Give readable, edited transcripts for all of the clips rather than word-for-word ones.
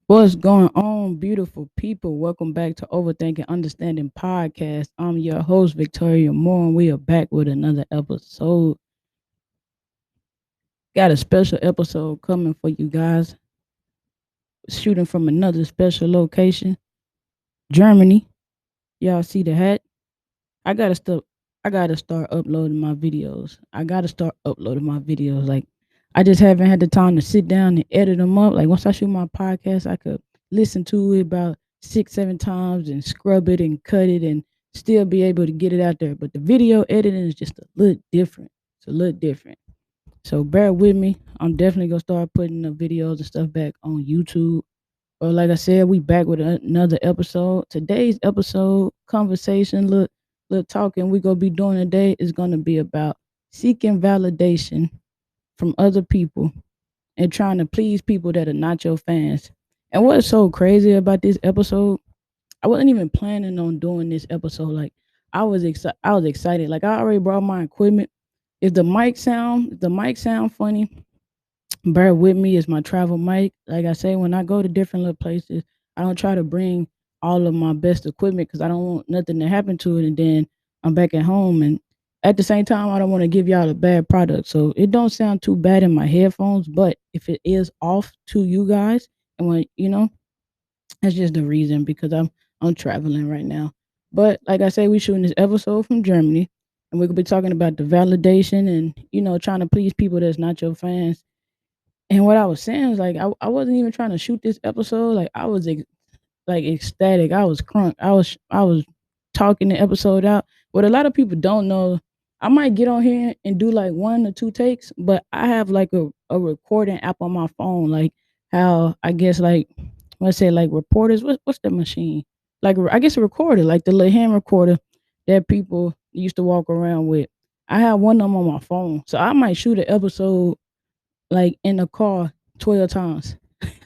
What's going on, beautiful people? Welcome back to Overthinking Understanding Podcast. I'm your host, Victoria Moore, and we are back with another episode. Got a special episode coming for you guys, shooting from another special location, Germany. Y'all see the hat? I gotta start. I gotta start uploading my videos. I gotta start uploading my videos. Like, I just haven't had the time to sit down and edit them up. Like, once I shoot my podcast, I could listen to it about 6, 7 times and scrub it and cut it and still be able to get it out there. But the video editing is just a little different. It's a little different. So bear with me. I'm definitely gonna start putting the videos and stuff back on YouTube. But like I said, we back with another episode. Today's episode conversation, look talking we gonna be doing today is gonna be about seeking validation from other people and trying to please people that are not your fans. And what's so crazy about this episode? I wasn't even planning on doing this episode. Like I was excited. Like I already brought my equipment. If the mic sound funny, bear with me. Is my travel mic. Like I say, when I go to different little places, I don't try to bring all of my best equipment because I don't want nothing to happen to it. And then I'm back at home, and at the same time, I don't want to give y'all a bad product. So it don't sound too bad in my headphones, but if it is off to you guys, and when that's just the reason because I'm traveling right now. But like I say, we shooting this episode from Germany, and we're gonna be talking about the validation and trying to please people that's not your fans. And what I was saying was like I wasn't even trying to shoot this episode. Like I was like ecstatic. I was crunk. I was talking the episode out. What a lot of people don't know, I might get on here and do like 1 or 2 takes, but I have like a recording app on my phone. Like how I guess like let's say like reporters. What's the machine? Like I guess a recorder, like the little hand recorder that people used to walk around with. I have one of them on my phone, so I might shoot an episode like in the car 12 times.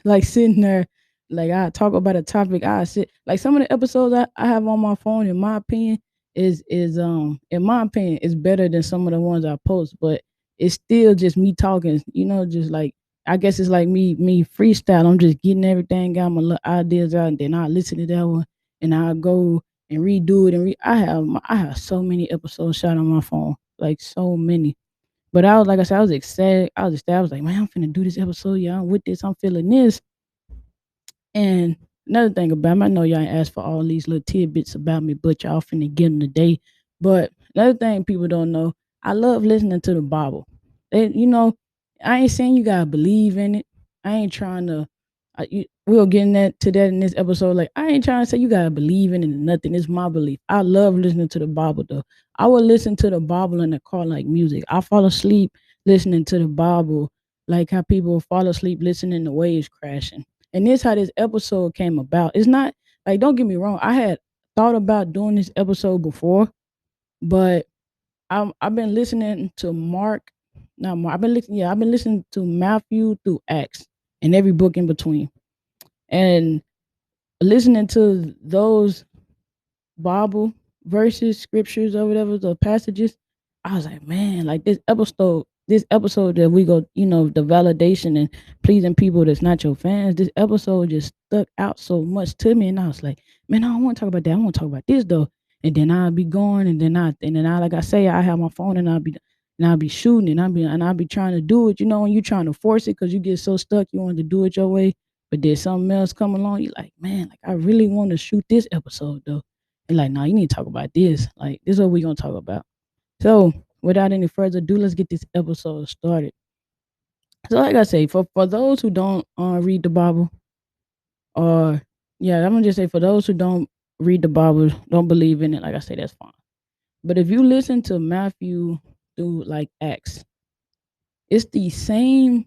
Like sitting there, like I talk about a topic, I sit like some of the episodes I have on my phone, in my opinion, is in my opinion, is better than some of the ones I post, but it's still just me talking, just like I guess it's like me freestyle. I'm just getting everything, got my little ideas out, and then I listen to that one and I go and redo it I have so many episodes shot on my phone. Like so many. But I was like I said, I was excited. I was excited. I was like, man, I'm finna do this episode. Yeah, I'm with this. I'm feeling this. And another thing about me, I know y'all ain't asked for all these little tidbits about me, but y'all finna get them today. But another thing people don't know, I love listening to the Bible. I ain't saying you gotta believe in it. I ain't trying to. We'll get to that in this episode. Like I ain't trying to say you gotta believe in it or nothing. It's my belief. I love listening to the Bible though. I would listen to the Bible in the car like music. I fall asleep listening to the Bible, like how people fall asleep listening to waves crashing. And this how this episode came about. It's not like don't get me wrong. I had thought about doing this episode before, but I've been listening to Mark. Not Mark. I've been listening to Matthew through Acts and every book in between, and listening to those Bible verses, scriptures, or whatever the passages. I was like, man, like this episode that we go, the validation and pleasing people that's not your fans. This episode just stuck out so much to me, and I was like, man, I don't want to talk about that. I want to talk about this though. And then I'll be going, and then I like I say, I have my phone, and I'll be shooting, and I'll be trying to do it. When you trying to force it because you get so stuck, you want to do it your way, but then something else come along, you like, man, like I really want to shoot this episode though. And like, nah, you need to talk about this. Like, this is what we're gonna talk about. So, without any further ado, let's get this episode started. So, like I say, for those who don't read the Bible, or yeah, I'm gonna just say for those who don't read the Bible, don't believe in it, like I say, that's fine. But if you listen to Matthew through like Acts, it's the same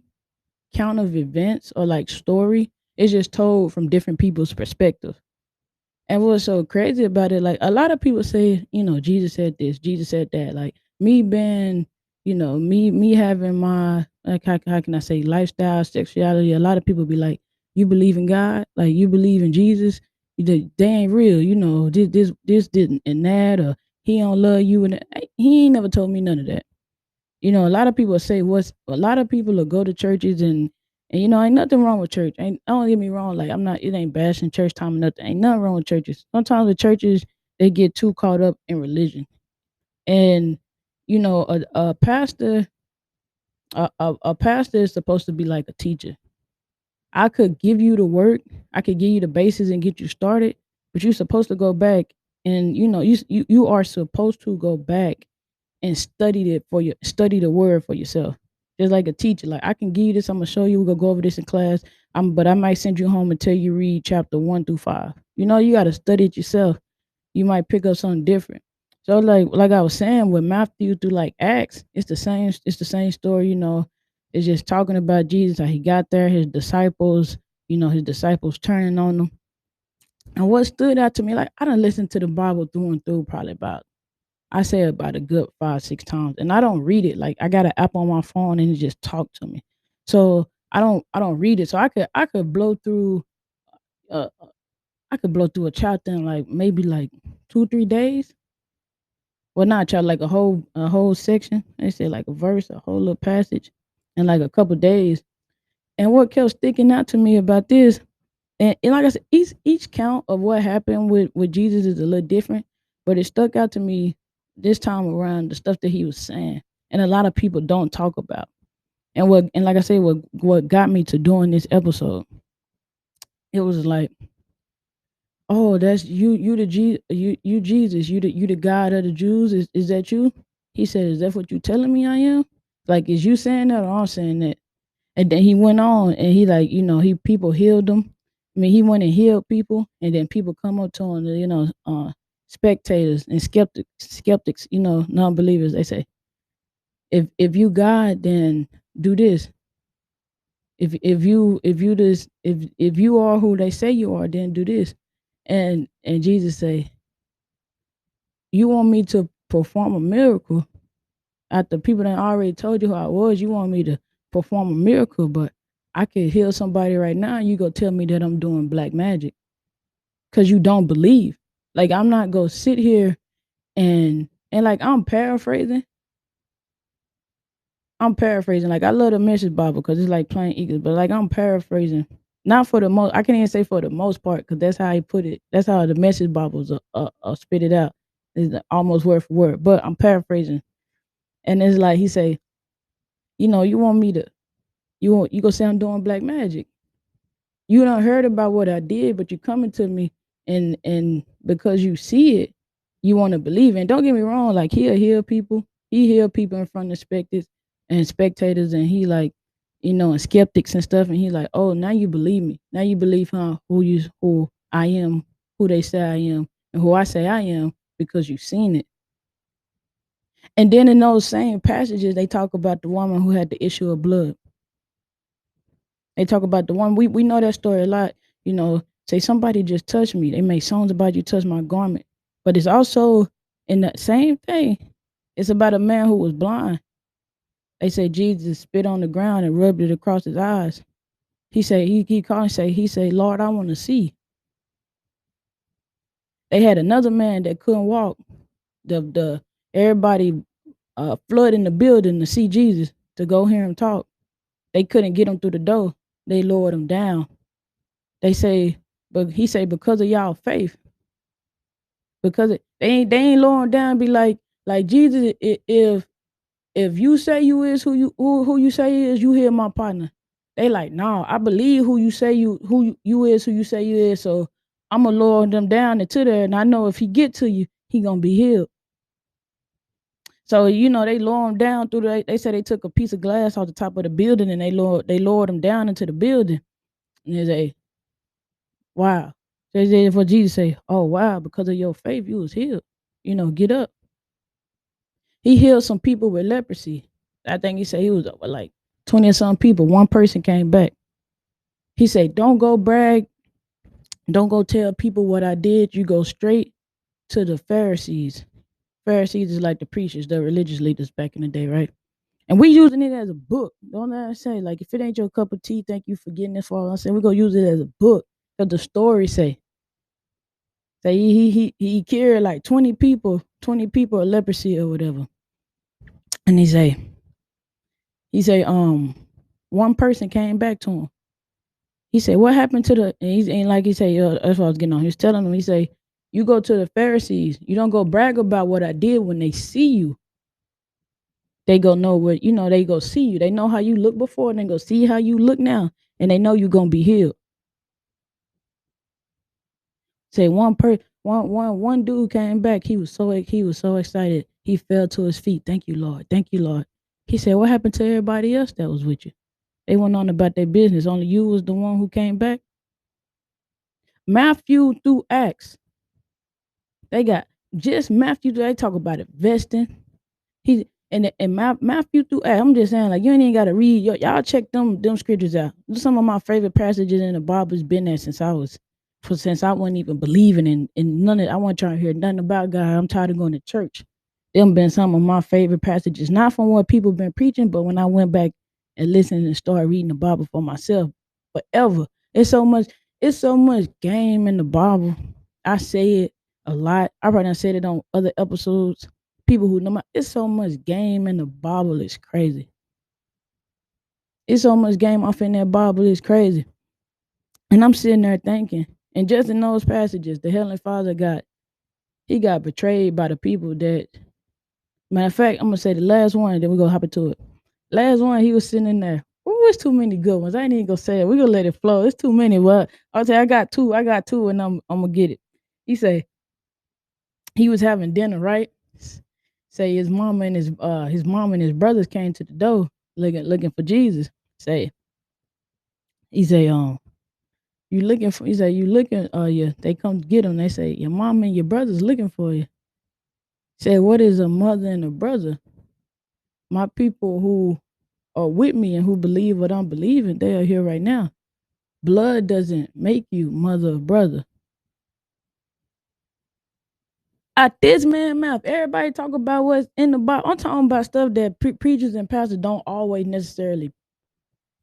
count of events or like story. It's just told from different people's perspective. And what's so crazy about it, like a lot of people say, Jesus said this, Jesus said that. Like me being, me having my like how can I say lifestyle, sexuality. A lot of people be like, you believe in God, like you believe in Jesus. They ain't real, this didn't and that, or he don't love you, and he ain't never told me none of that. A lot of people say what's a lot of people will go to churches And you know, ain't nothing wrong with church. Ain't don't get me wrong. Like I'm not. It ain't bashing church time or nothing. Ain't nothing wrong with churches. Sometimes the churches they get too caught up in religion, and you know, a pastor is supposed to be like a teacher. I could give you the work, I could give you the basis and get you started, but you're supposed to go back and you know you are supposed to go back and study the word for yourself. Just like a teacher, like I can give you this, I'm gonna show you, we're gonna go over this in class. But I might send you home until you read chapter 1 through 5. You know, you gotta study it yourself. You might pick up something different. So like I was saying with Matthew through like Acts, it's the same story, you know. It's just talking about Jesus, how he got there, his disciples, you know, his disciples turning on him. And what stood out to me, like I done listened to the Bible through and through probably about I say about a good 5, 6 times. And I don't read it. Like I got an app on my phone and it just talk to me. So I don't read it. So I could blow through uh I could blow through a chapter in like maybe like 2, 3 days. Well, not child, like a whole section. They say like a verse, a whole little passage, in like a couple days. And what kept sticking out to me about this, and like I said, each count of what happened with Jesus is a little different, but it stuck out to me this time around the stuff that he was saying, and a lot of people don't talk about. And like I said, what got me to doing this episode, it was like, oh, that's you the you Jesus, you the God of the Jews. Is that you? He said, is that what you telling me I am? Like, is you saying that or I'm saying that? And then he went on and he like, you know, he people healed him. I mean, he went and healed people, and then people come up to him, you know, spectators and skeptics, you know, non-believers. They say, if you God, then do this. If you are who they say you are, then do this. And Jesus say, you want me to perform a miracle after people that already told you who I was? You want me to perform a miracle, but I could heal somebody right now, and you go tell me that I'm doing black magic because you don't believe. Like I'm not gonna sit here and like I'm paraphrasing. Like I love the Message Bible because it's like playing eagles, but like I'm paraphrasing. Not for the most. I can't even say for the most part because that's how he put it. That's how the Message Bibles are spit it out. It's almost word for word. But I'm paraphrasing, and it's like he say, you know, you want me to, you gonna say I'm doing black magic. You done heard about what I did, but you coming to me and because you see it, you want to believe. And don't get me wrong, like he'll heal people. He heal people in front of spectators, and he like, you know, and skeptics and stuff. And he like, oh, now you believe me. Now you believe who I am, who they say I am, and who I say I am because you've seen it. And then in those same passages, they talk about the woman who had the issue of blood. They talk about the one we know that story a lot. You know, say somebody just touched me. They make songs about you touch my garment, but it's also in that same thing. It's about a man who was blind. They say Jesus spit on the ground and rubbed it across his eyes. He said he called and say he said, Lord, I want to see. They had another man that couldn't walk. The everybody flood in the building to see Jesus to go hear him talk. They couldn't get him through the door. They lowered him down. They say, but he say because of y'all faith, because they ain't lowering down. Be like Jesus. If you say you is who you say you is, you hear my partner. They like, nah, I believe who you say you is, who you say you is. So I'm gonna lower them down into there, and I know if he get to you, he gonna be healed. So you know they lower him down through they say they took a piece of glass off the top of the building and they lowered him down into the building, and they say, wow. They for Jesus say, oh wow, because of your faith you was healed. You know, get up. He healed some people with leprosy. I think he said he was like 20 or some people. One person came back. He said, don't go brag. Don't go tell people what I did. You go straight to the Pharisees. Pharisees is like the preachers, the religious leaders back in the day, right? And we using it as a book. Don't I say, like, if it ain't your cup of tea, thank you for getting this far. I said, we're going to use it as a book. Because the story say he cured like 20 people of leprosy or whatever. And he say, One person came back to him. He said, "What happened to the?" And he's and like he said, that's what I was getting on. He was telling him, he said, "You go to the Pharisees. You don't go brag about what I did. When they see you, they go know what you know. They go see you. They know how you look before, and they go see how you look now, and they know you're gonna be healed." Say one dude came back. He was so excited. He fell to his feet. Thank you, Lord. Thank you, Lord. He said, "What happened to everybody else that was with you? They went on about their business. Only you was the one who came back." Matthew through Acts, they got just Matthew. They talk about investing. He and Matthew through Acts. I'm just saying, like, you ain't even got to read. Y'all check them scriptures out. Some of my favorite passages in the Bible has been there since I wasn't even believing in none of. I wasn't trying to hear nothing about God. I'm tired of going to church. Them been some of my favorite passages, not from what people been preaching, but when I went back and listened and started reading the Bible for myself. Forever, it's so much. It's so much game in the Bible. I say it a lot. I probably done said it on other episodes. People who know my, it's so much game in the Bible. It's crazy. It's so much game off in that Bible. It's crazy. And I'm sitting there thinking, and just in those passages, the Heavenly Father got betrayed by the people that. Matter of fact, I'm gonna say the last one, then we're gonna hop into it. Last one, he was sitting in there. Ooh, it's too many good ones. I ain't even gonna say it. We're gonna let it flow. It's too many. But I'll say I got two. I got two, and I'm gonna get it. He say he was having dinner, right? Say his mom and his brothers came to the door looking for Jesus. Say he say you looking for he say you looking yeah, they come get him. They say your mom and your brothers looking for you. Say what is a mother and a brother? My people who are with me and who believe what I'm believing, they are here right now. Blood doesn't make you mother or brother. At this man mouth, everybody talk about what's in the Bible. I'm talking about stuff that preachers and pastors don't always necessarily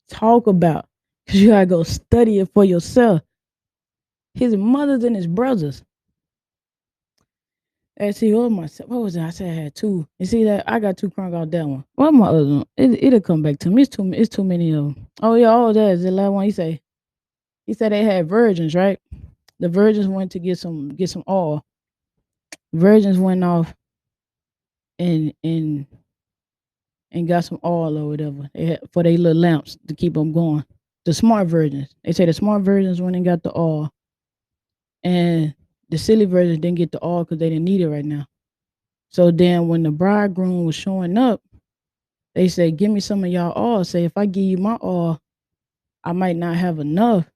talk about, because you gotta go study it for yourself. His mothers and his brothers. And see, what was it? I said I had two. You see that? I got two crunk out that one. What my other one? It'll come back to me. It's too many of them. Oh yeah, that is the last one. He said they had virgins, right? The virgins went to get some oil. Virgins went off and and and got some oil or whatever for their little lamps to keep them going. The smart virgins. They say the smart virgins went and got the oil, and the silly virgins didn't get the oil because they didn't need it right now. So then when the bridegroom was showing up, they said, "Give me some of y'all oil." Say, if I give you my oil, I might not have enough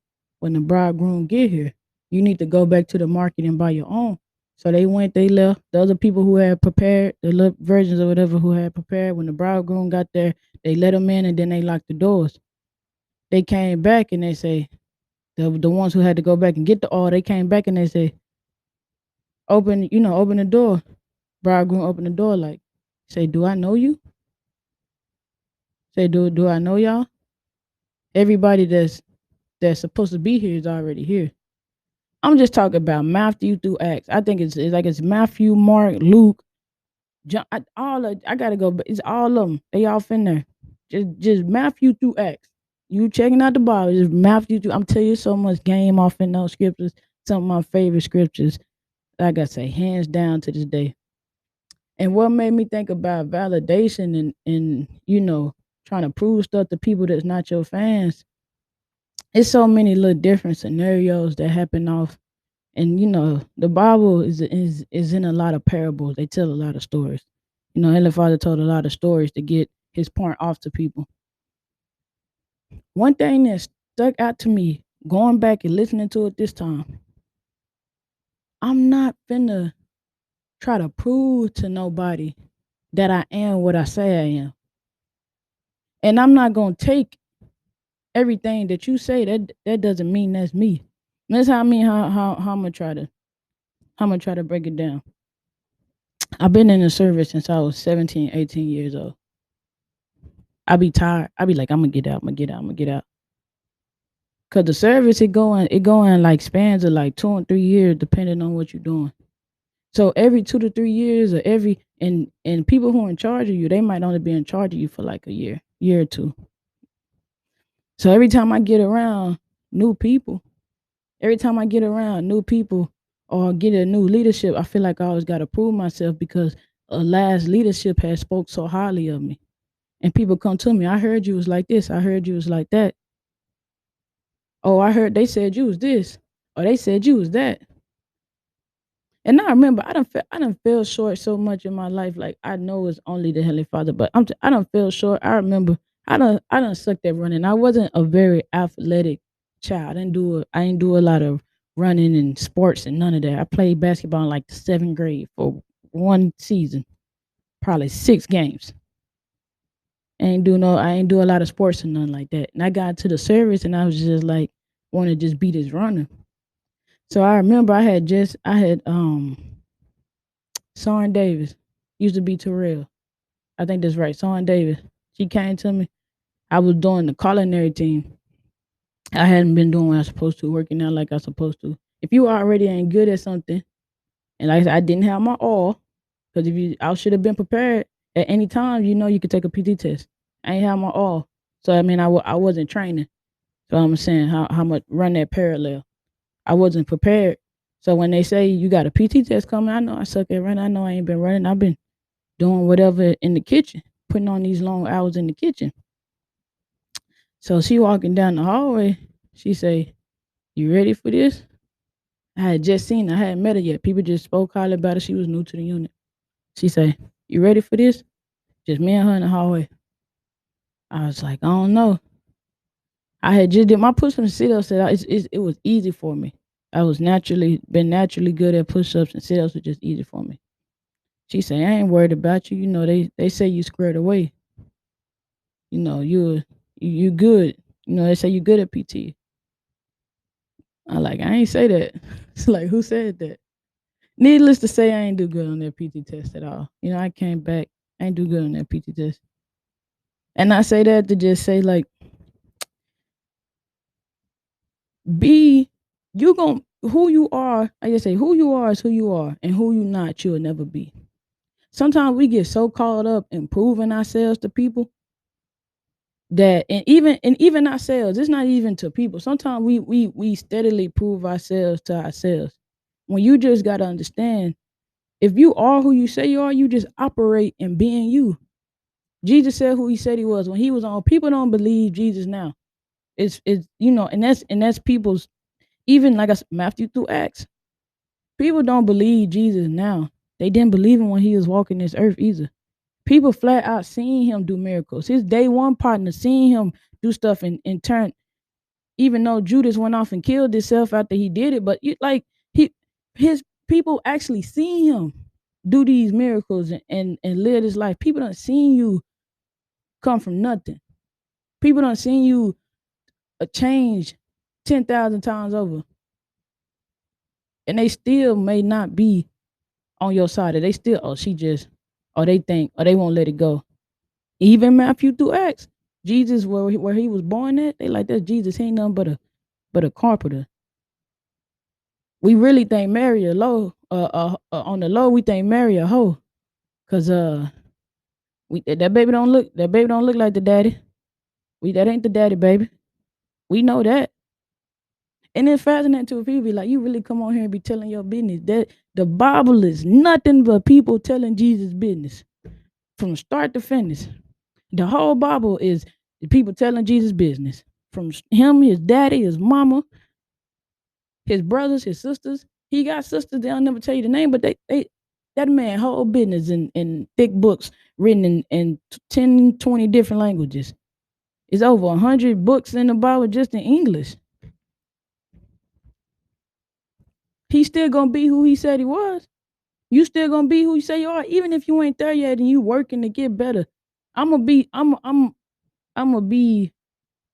when the bridegroom get here. You need to go back to the market and buy your own. So they left. The other people who had prepared, the little virgins or whatever who had prepared, when the bridegroom got there, they let them in and then they locked the doors. They came back and they say, the ones who had to go back and get the oil, they came back and they say, open the door. Bridegroom opened the door like, say, "Do I know you?" Say, "Do I know y'all?" Everybody that's supposed to be here is already here. I'm just talking about Matthew through Acts. I think it's Matthew, Mark, Luke, John. I gotta go. It's all of them. They all in there. Just Matthew through Acts. You checking out the Bible? Just Matthew through. I'm telling you, so much game off in those scriptures. Some of my favorite scriptures. Like I say, hands down to this day. And what made me think about validation and trying to prove stuff to people that's not your fans. It's so many little different scenarios that happen off. And the Bible is in a lot of parables. They tell a lot of stories. Heavenly Father told a lot of stories to get his point off to people. One thing that stuck out to me, going back and listening to it this time, I'm not finna try to prove to nobody that I am what I say I am. And I'm not gonna take everything that you say. That doesn't mean that's me. And that's how I mean how I'm gonna try to break it down. I've been in the service since I was 17, 18 years old. I be tired. I be like, I'm gonna get out, I'm gonna get out, I'm gonna get out. Cause the service it going like spans of like 2 and 3 years depending on what you're doing. So every 2 to 3 years or and people who are in charge of you, they might only be in charge of you for like a year or two. So every time I get around new people, every time I get around new people or get a new leadership, I feel like I always got to prove myself because a last leadership has spoke so highly of me. And people come to me, I heard you was like this, I heard you was like that. Oh, I heard they said you was this, or they said you was that. And I remember I done fell short so much in my life. Like I know it's only the Heavenly Father, but I done fell short. I remember I done sucked at running. I wasn't a very athletic child. I didn't do a lot of running and sports and none of that. I played basketball in like the 7th grade for one season, probably 6 games. I ain't do a lot of sports and nothing like that. And I got to the service and I was just like want to just be this runner. So I remember I had Soren Davis used to be Terrell. I think that's right. Soren Davis. She came to me. I was doing the culinary team. I hadn't been doing what I was supposed to, working out like I was supposed to. If you already ain't good at something, and like I said, I didn't have my all, because I should have been prepared at any time. You know, you could take a PT test. I ain't have my all, so I mean, I wasn't training. So I'm saying how much run that parallel. I wasn't prepared. So when they say you got a PT test coming, I know I suck at running. I know I ain't been running. I've been doing whatever in the kitchen, putting on these long hours in the kitchen. So she walking down the hallway. She say, "You ready for this?" I had just seen her. I hadn't met her yet. People just spoke highly about her. She was new to the unit. She say, "You ready for this?" Just me and her in the hallway. I was like, I don't know. I had just did my push-ups and sit-ups. It was easy for me. I was been naturally good at push-ups and sit-ups was just easy for me. She say, I ain't worried about you. You know, they say you squared away. You know, you good. You know, they say you good at PT. I ain't say that. It's like, who said that? Needless to say, I ain't do good on that PT test at all. You know, I came back, I ain't do good on that PT test. And I say that to just say, like, be you gon' who you are. I just say who you are is who you are, and who you not, you'll never be. Sometimes we get so caught up in proving ourselves to people that, and even ourselves, it's not even to people. Sometimes we steadily prove ourselves to ourselves. When you just gotta understand, if you are who you say you are, you just operate in being you. Jesus said who he said he was when he was on. People don't believe Jesus now. It's and that's people's, even like I said, Matthew through Acts. People don't believe Jesus now. They didn't believe him when he was walking this earth either. People flat out seeing him do miracles. His day one partner seeing him do stuff and turn, even though Judas went off and killed himself after he did it, but he his people actually see him do these miracles and live this life. People don't seen you come from nothing. People don't seen you change 10,000 times over. And they still may not be on your side. Or they still, or they think, or they won't let it go. Even Matthew through Acts, Jesus, where he was born at, they like, that Jesus, he ain't nothing but a carpenter. We really think Mary a low, on the low, we think Mary a hoe. Cause that baby don't look like the daddy. That ain't the daddy, baby. We know that. And then fascinating to people be like, you really come on here and be telling your business. That the Bible is nothing but people telling Jesus' business from start to finish. The whole Bible is the people telling Jesus' business. From him, his daddy, his mama, his brothers, his sisters. He got sisters, they'll never tell you the name, but they that man whole business in thick books written in 10, 20 different languages. It's over 100 books in the Bible just in English. He's still gonna be who he said he was. You still gonna be who you say you are, even if you ain't there yet and you working to get better. I'm gonna be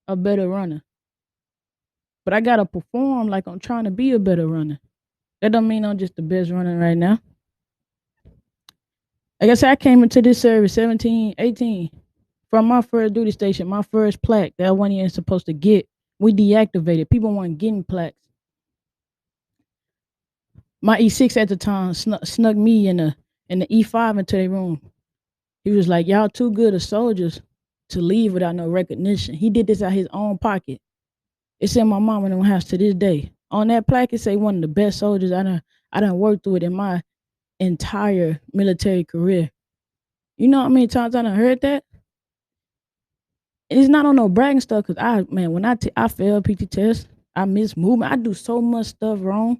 a better runner. But I gotta perform like I'm trying to be a better runner. That don't mean I'm just the best runner right now. Like I said, I came into this service 17, 18. From my first duty station, my first plaque that I wasn't even supposed to get, we deactivated. People weren't getting plaques. My E6 at the time snuck me in the E5 into their room. He was like, y'all too good as soldiers to leave without no recognition. He did this out his own pocket. It's in my mom and them house to this day. On that plaque, it say one of the best soldiers I done worked with in my entire military career. You know how many times I done heard that? And it's not on no bragging stuff, cause when I fail PT test, I miss movement. I do so much stuff wrong,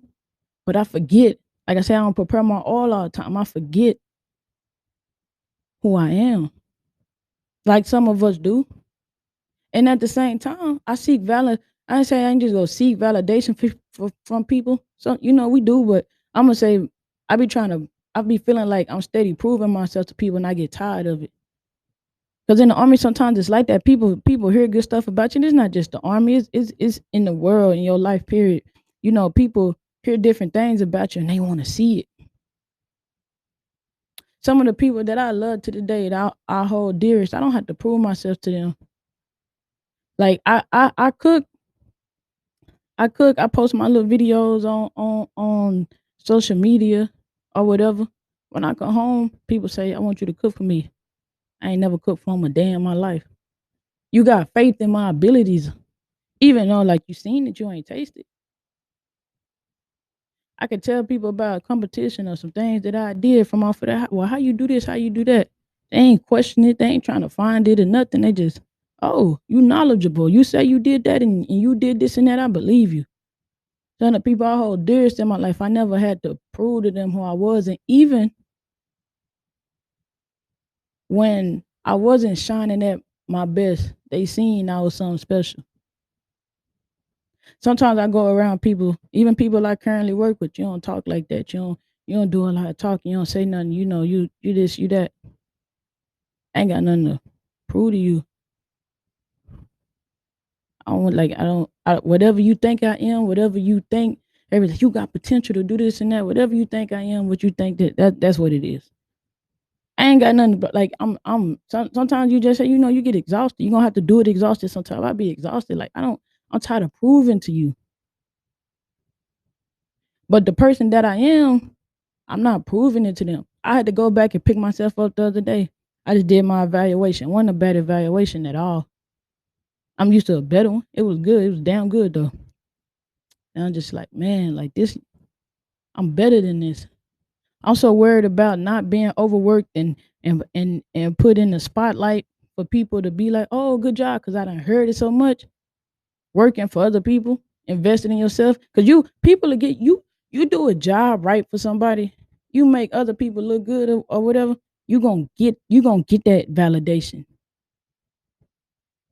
but I forget. Like I said, I don't prepare my all the time. I forget who I am, like some of us do. And at the same time, I seek valid. I ain't say I ain't just go seek validation from people. So we do, but I'm gonna say I be trying to. I be feeling like I'm steady proving myself to people, and I get tired of it. Because in the army, sometimes it's like that. People hear good stuff about you. And it's not just the army. It's in the world, in your life period. People hear different things about you, and they want to see it. Some of the people that I love to the day that I hold dearest, I don't have to prove myself to them. Like I cook, I post my little videos on social media or whatever. When I come home, people say, I want you to cook for me. I ain't never cooked for them a day in my life. You got faith in my abilities, even though like you seen it, you ain't tasted. I could tell people about competition or some things that I did from off of that. Well, how you do this? How you do that? They ain't questioning it. They ain't trying to find it or nothing. They just, oh, you knowledgeable. You say you did that and you did this and that. I believe you. Some of the people I hold dearest in my life, I never had to prove to them who I was. And even when I wasn't shining at my best, they seen I was something special. Sometimes I go around people, even people I currently work with, you don't talk like that. You don't do a lot of talking. You don't say nothing. You this, you that. I ain't got nothing to prove to you. Whatever you think I am, whatever you think, everything, you got potential to do this and that, whatever you think I am, what you think that's what it is. I ain't got nothing but like sometimes you just say, you get exhausted. You're gonna have to do it exhausted sometimes. I be exhausted. Like I'm tired of proving to you. But the person that I am, I'm not proving it to them. I had to go back and pick myself up the other day. I just did my evaluation. Wasn't a bad evaluation at all. I'm used to a better one. It was good. It was damn good though. And I'm just like, man, like this, I'm better than this. I'm so worried about not being overworked and put in the spotlight for people to be like, oh, good job, because I done heard it so much. Working for other people, investing in yourself. Because people will get you do a job right for somebody, you make other people look good or whatever, you gonna get that validation.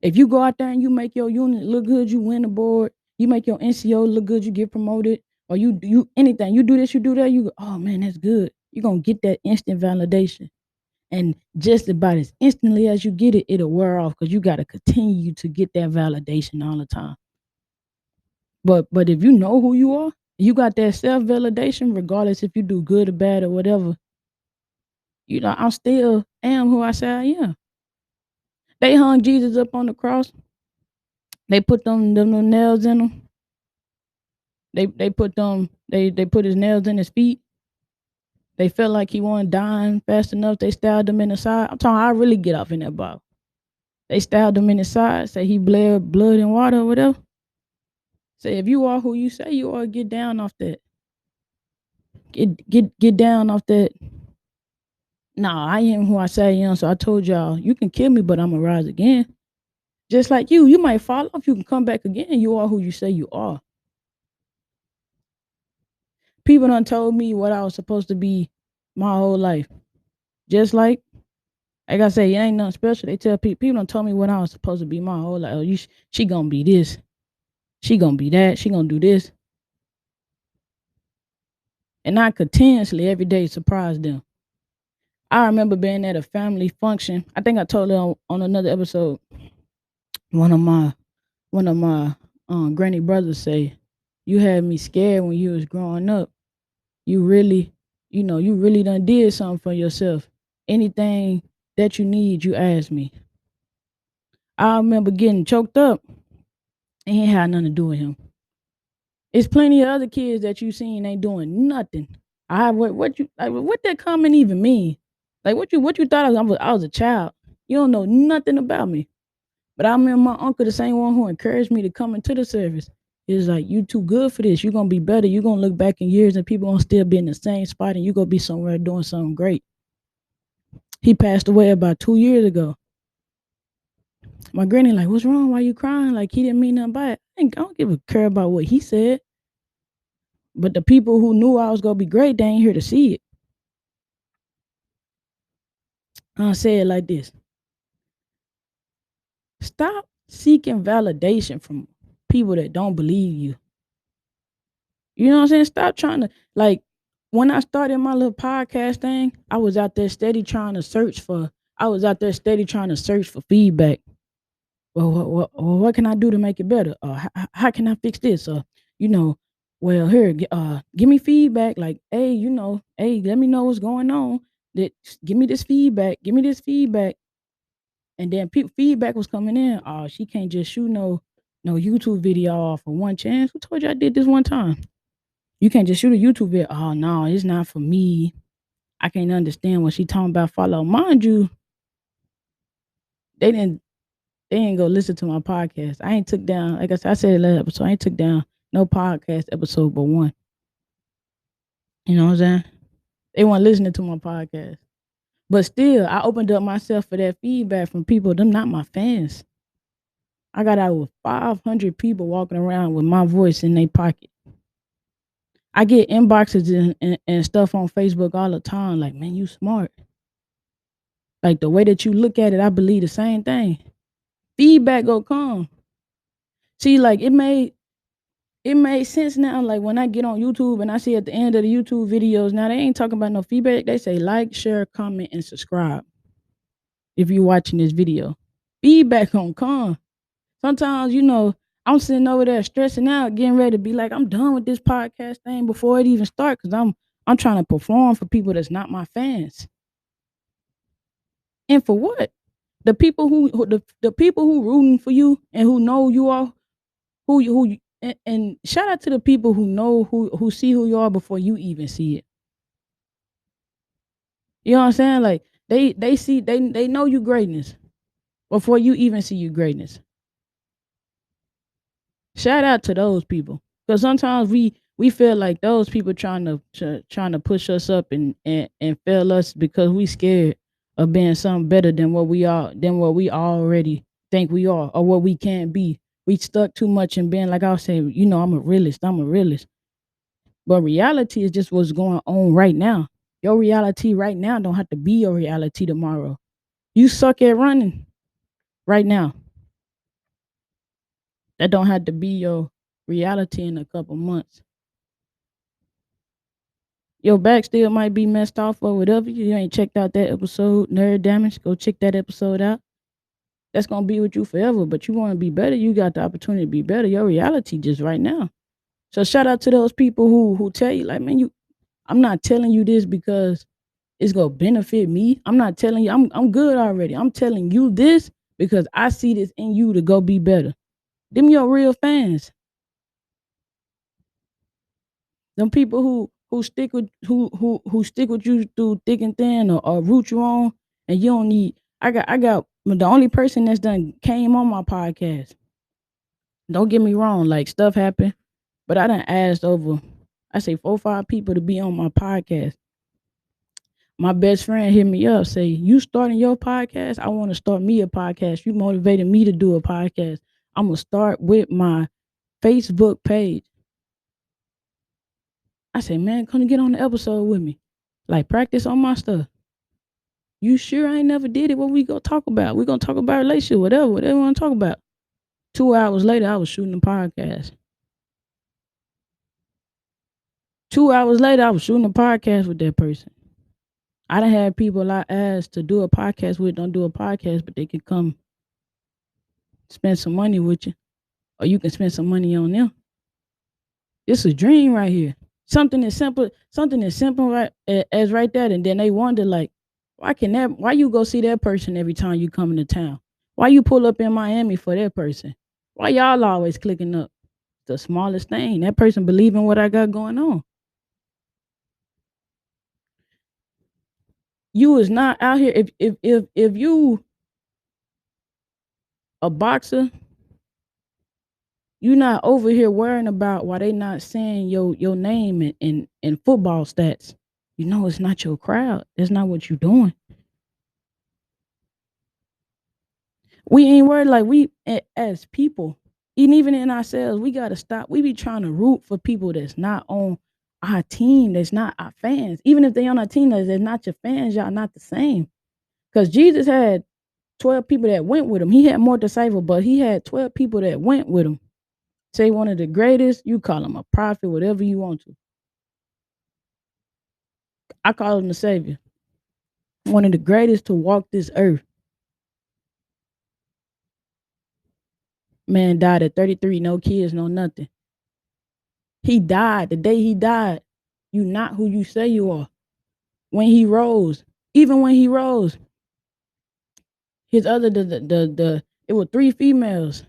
If you go out there and you make your unit look good, you win the board, you make your NCO look good, you get promoted, or you anything, you do this, you do that, you go, oh man, that's good. You're gonna get that instant validation. And just about as instantly as you get it, it'll wear off because you gotta continue to get that validation all the time. But if you know who you are, you got that self-validation, regardless if you do good or bad or whatever, I still am who I say I am. They hung Jesus up on the cross. They put them nails in him. They put his nails in his feet. They felt like he wasn't dying fast enough. They stabbed him in the side. I'm talking, I really get off in that ball. They stabbed him in the side, say he bled blood and water or whatever. Say, if you are who you say you are, get down off that. Get down off that. Nah, I am who I say I am. So I told y'all, you can kill me, but I'm gonna rise again. Just like you might fall off, you can come back again. You are who you say you are. People done told me what I was supposed to be my whole life. Just like I say, it ain't nothing special. They tell people done told me what I was supposed to be my whole life. Oh, she gonna be this. She gonna be that. She gonna do this. And I continuously every day surprise them. I remember being at a family function. I think I told them on another episode. One of my granny brothers say, you had me scared when you was growing up. You really done did something for yourself. Anything that you need, you ask me. I remember getting choked up. It ain't had nothing to do with him. It's plenty of other kids that you seen ain't doing nothing. What that comment even mean? Like what you thought I was a child. You don't know nothing about me. But I remember my uncle, the same one who encouraged me to come into the service. He was like, you too good for this. You're gonna be better. You're gonna look back in years and people gonna still be in the same spot and you're gonna be somewhere doing something great. He passed away about 2 years ago. My granny like, what's wrong? Why you crying? Like he didn't mean nothing by it. I don't give a care about what he said. But the people who knew I was gonna be great, they ain't here to see it. I'll say it like this. Stop seeking validation from people that don't believe you. You know what I'm saying? Stop trying to, like, when I started my little podcast thing, I was out there steady trying to search for feedback. Well, what can I do to make it better? How can I fix this? You know, well, here, give me feedback. Like, hey, hey, let me know what's going on. Give me this feedback. Give me this feedback. And then feedback was coming in. Oh, she can't just shoot no YouTube video off for one chance. Who told you I did this one time? You can't just shoot a YouTube video. Oh no, it's not for me. I can't understand what she talking about. Follow, mind you, they didn't go listen to my podcast. I ain't took down, like I said in last episode, I ain't took down no podcast episode but one. You know what I'm saying? They weren't listening to my podcast. But still, I opened up myself for that feedback from people, them not my fans. I got out with 500 people walking around with my voice in their pocket. I get inboxes and stuff on Facebook all the time. Like, man, you smart. Like the way that you look at it, I believe the same thing. Feedback go come. See, like it made sense now. Like when I get on YouTube and I see at the end of the YouTube videos, now they ain't talking about no feedback. They say like, share, comment, and subscribe. If you're watching this video, feedback gonna come. Sometimes, I'm sitting over there stressing out, getting ready to be like, I'm done with this podcast thing before it even starts, because I'm trying to perform for people that's not my fans. And for what? The people the people who rooting for you and who know you are, and shout out to the people who know who see who you are before you even see it. You know what I'm saying? Like they see they know you greatness before you even see you greatness. Shout out to those people, because sometimes we feel like those people trying to push us up and fail us because we scared of being something better than what we already think we are or what we can be. We stuck too much in being, like I was saying, I'm a realist. But reality is just what's going on right now. Your reality right now don't have to be your reality tomorrow. You suck at running right now. That don't have to be your reality in a couple months. Your back still might be messed off or whatever. You ain't checked out that episode, Nerd Damage. Go check that episode out. That's gonna be with you forever. But you want to be better, you got the opportunity to be better. Your reality just right now. So shout out to those people who tell you, like, man, I'm not telling you this because it's gonna benefit me. I'm not telling you I'm good already. I'm telling you this because I see this in you to go be better. Them your real fans. Them people who stick with who stick with you through thick and thin, or root you on, and you don't need. I got the only person that's done came on my podcast. Don't get me wrong, like stuff happened, but I done asked over, I say 4 or 5 people to be on my podcast. My best friend hit me up, say, you starting your podcast? I want to start me a podcast. You motivated me to do a podcast. I'm gonna start with my Facebook page. I said, man, come get on the episode with me. Like, practice on my stuff. You sure I ain't never did it? What we gonna talk about? We gonna talk about relationship, whatever we want to talk about. 2 hours later, I was shooting a podcast. 2 hours later, I was shooting a podcast with that person. I done had people I asked to do a podcast with, don't do a podcast, but they can come spend some money with you, or you can spend some money on them. It's a dream right here. Something as simple right as right there, and then they wonder, like, why you go see that person every time you come into town? Why you pull up in Miami for that person? Why y'all always clicking up? The smallest thing. That person believe in what I got going on. You is not out here if you A boxer, you not over here worrying about why they not saying your name in football stats. You know it's not your crowd. It's not what you doing. We ain't worried like as people, and even in ourselves, we gotta stop. We be trying to root for people that's not on our team, that's not our fans. Even if they on our team, they're not your fans. Y'all not the same. Cause Jesus had 12 people that went with him. He had more disciples, but he had 12 people that went with him. Say one of the greatest, you call him a prophet, whatever you want to. I call him the savior. One of the greatest to walk this earth. Man died at 33, no kids, no nothing. He died. The day he died, you not who you say you are. When he rose, even when he rose, his other the it were three females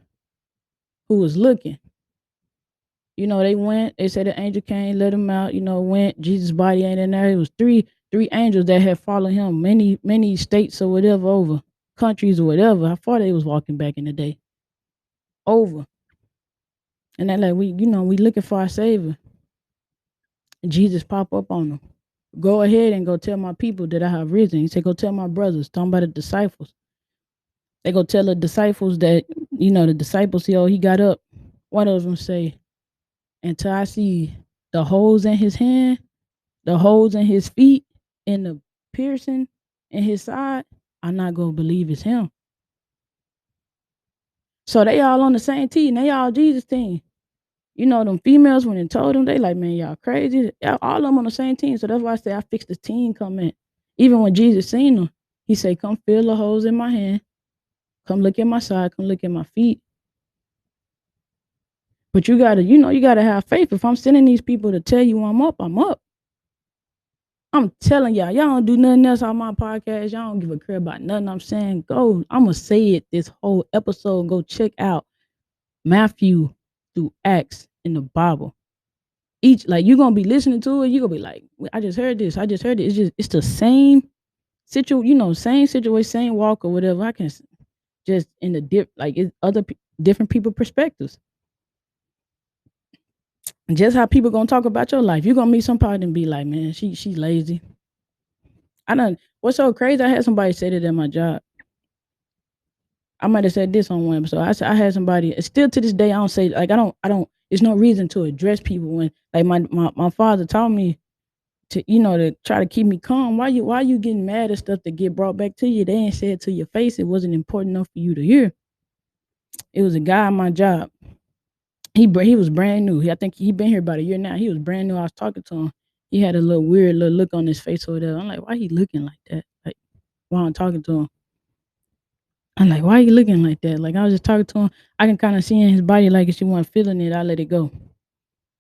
who was looking. You know, they went, they said the angel came, let him out, you know, went, Jesus' body ain't in there. It was three angels that had followed him many states or whatever over, countries or whatever. How far they was walking back in the day. Over. And that like we looking for our savior. And Jesus pop up on them. Go ahead and go tell my people that I have risen. He said, go tell my brothers, talking about the disciples. They go tell the disciples that, the disciples say, oh, he got up. One of them say, until I see the holes in his hand, the holes in his feet, and the piercing in his side, I'm not going to believe it's him. So they all on the same team. They all Jesus team. Them females, when they told them, they like, man, y'all crazy. All of them on the same team. So that's why I say I fixed the team comment. Even when Jesus seen them, he said, come feel the holes in my hand. Come look at my side. Come look at my feet. But you gotta have faith. If I'm sending these people to tell you I'm up, I'm up. I'm telling y'all don't do nothing else on my podcast. Y'all don't give a crap about nothing I'm saying. Go, I'm gonna say it this whole episode. Go check out Matthew through Acts in the Bible. Each, like, you're gonna be listening to it, you're gonna be like, I just heard this. It's the same same situation, same walk or whatever. I can just in the it's different people perspectives. Just how people gonna talk about your life. You're gonna meet somebody and be like, man, she lazy. What's so crazy? I had somebody say that at my job. I might have said this on one episode. I had somebody, still to this day, I don't say, like, I don't, there's no reason to address people when, like, my father taught me to try to keep me calm. Why you getting mad at stuff that get brought back to you? They ain't said to your face. It wasn't important enough for you to hear. It was a guy on my job. He was brand new. I think he been here about a year now. He was brand new. I was talking to him. He had a little weird little look on his face over there. I'm like, why he looking like that? Like, while I'm talking to him. I'm like, why are you looking like that? Like, I was just talking to him. I can kind of see in his body, like, if she wasn't feeling it, I let it go.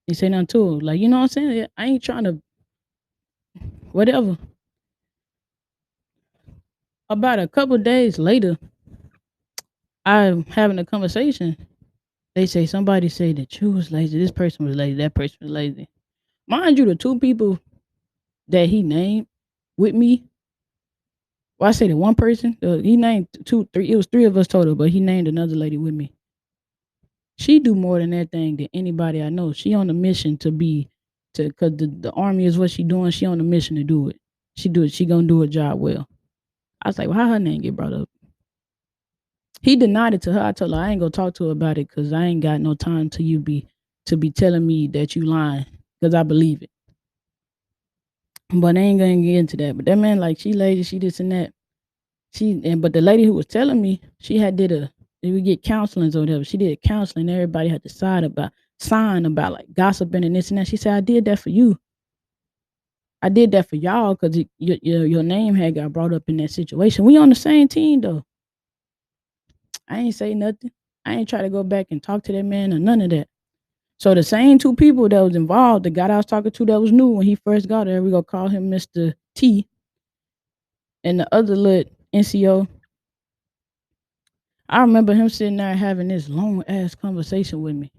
He say nothing to her. Like, you know what I'm saying? I ain't trying to, whatever. About a couple days later, I'm having a conversation. Somebody say that you was lazy. This person was lazy. That person was lazy. Mind you, the two people that he named with me, well, I say the one person, he named two, three. It was three of us total, but he named another lady with me. She do more than that thing than anybody I know. She on a mission cause the army is what she doing. She on a mission to do it. She do it. She gonna do her job well. I was like, well, how her name get brought up? He denied it to her. I told her I ain't gonna talk to her about it because I ain't got no time to be telling me that you lying because I believe it. But I ain't gonna get into that. But that man, like, she lazy, she this and that. But the lady who was telling me, she we get counseling or whatever. She did counseling. Everybody had to sign about like gossiping and this and that. She said, I did that for you. I did that for y'all because your name had got brought up in that situation. We on the same team though. I ain't say nothing. I ain't try to go back and talk to that man or none of that. So the same two people that was involved, the guy I was talking to that was new when he first got there, we gonna call him Mr. T, and the other little NCO, I remember him sitting there having this long ass conversation with me.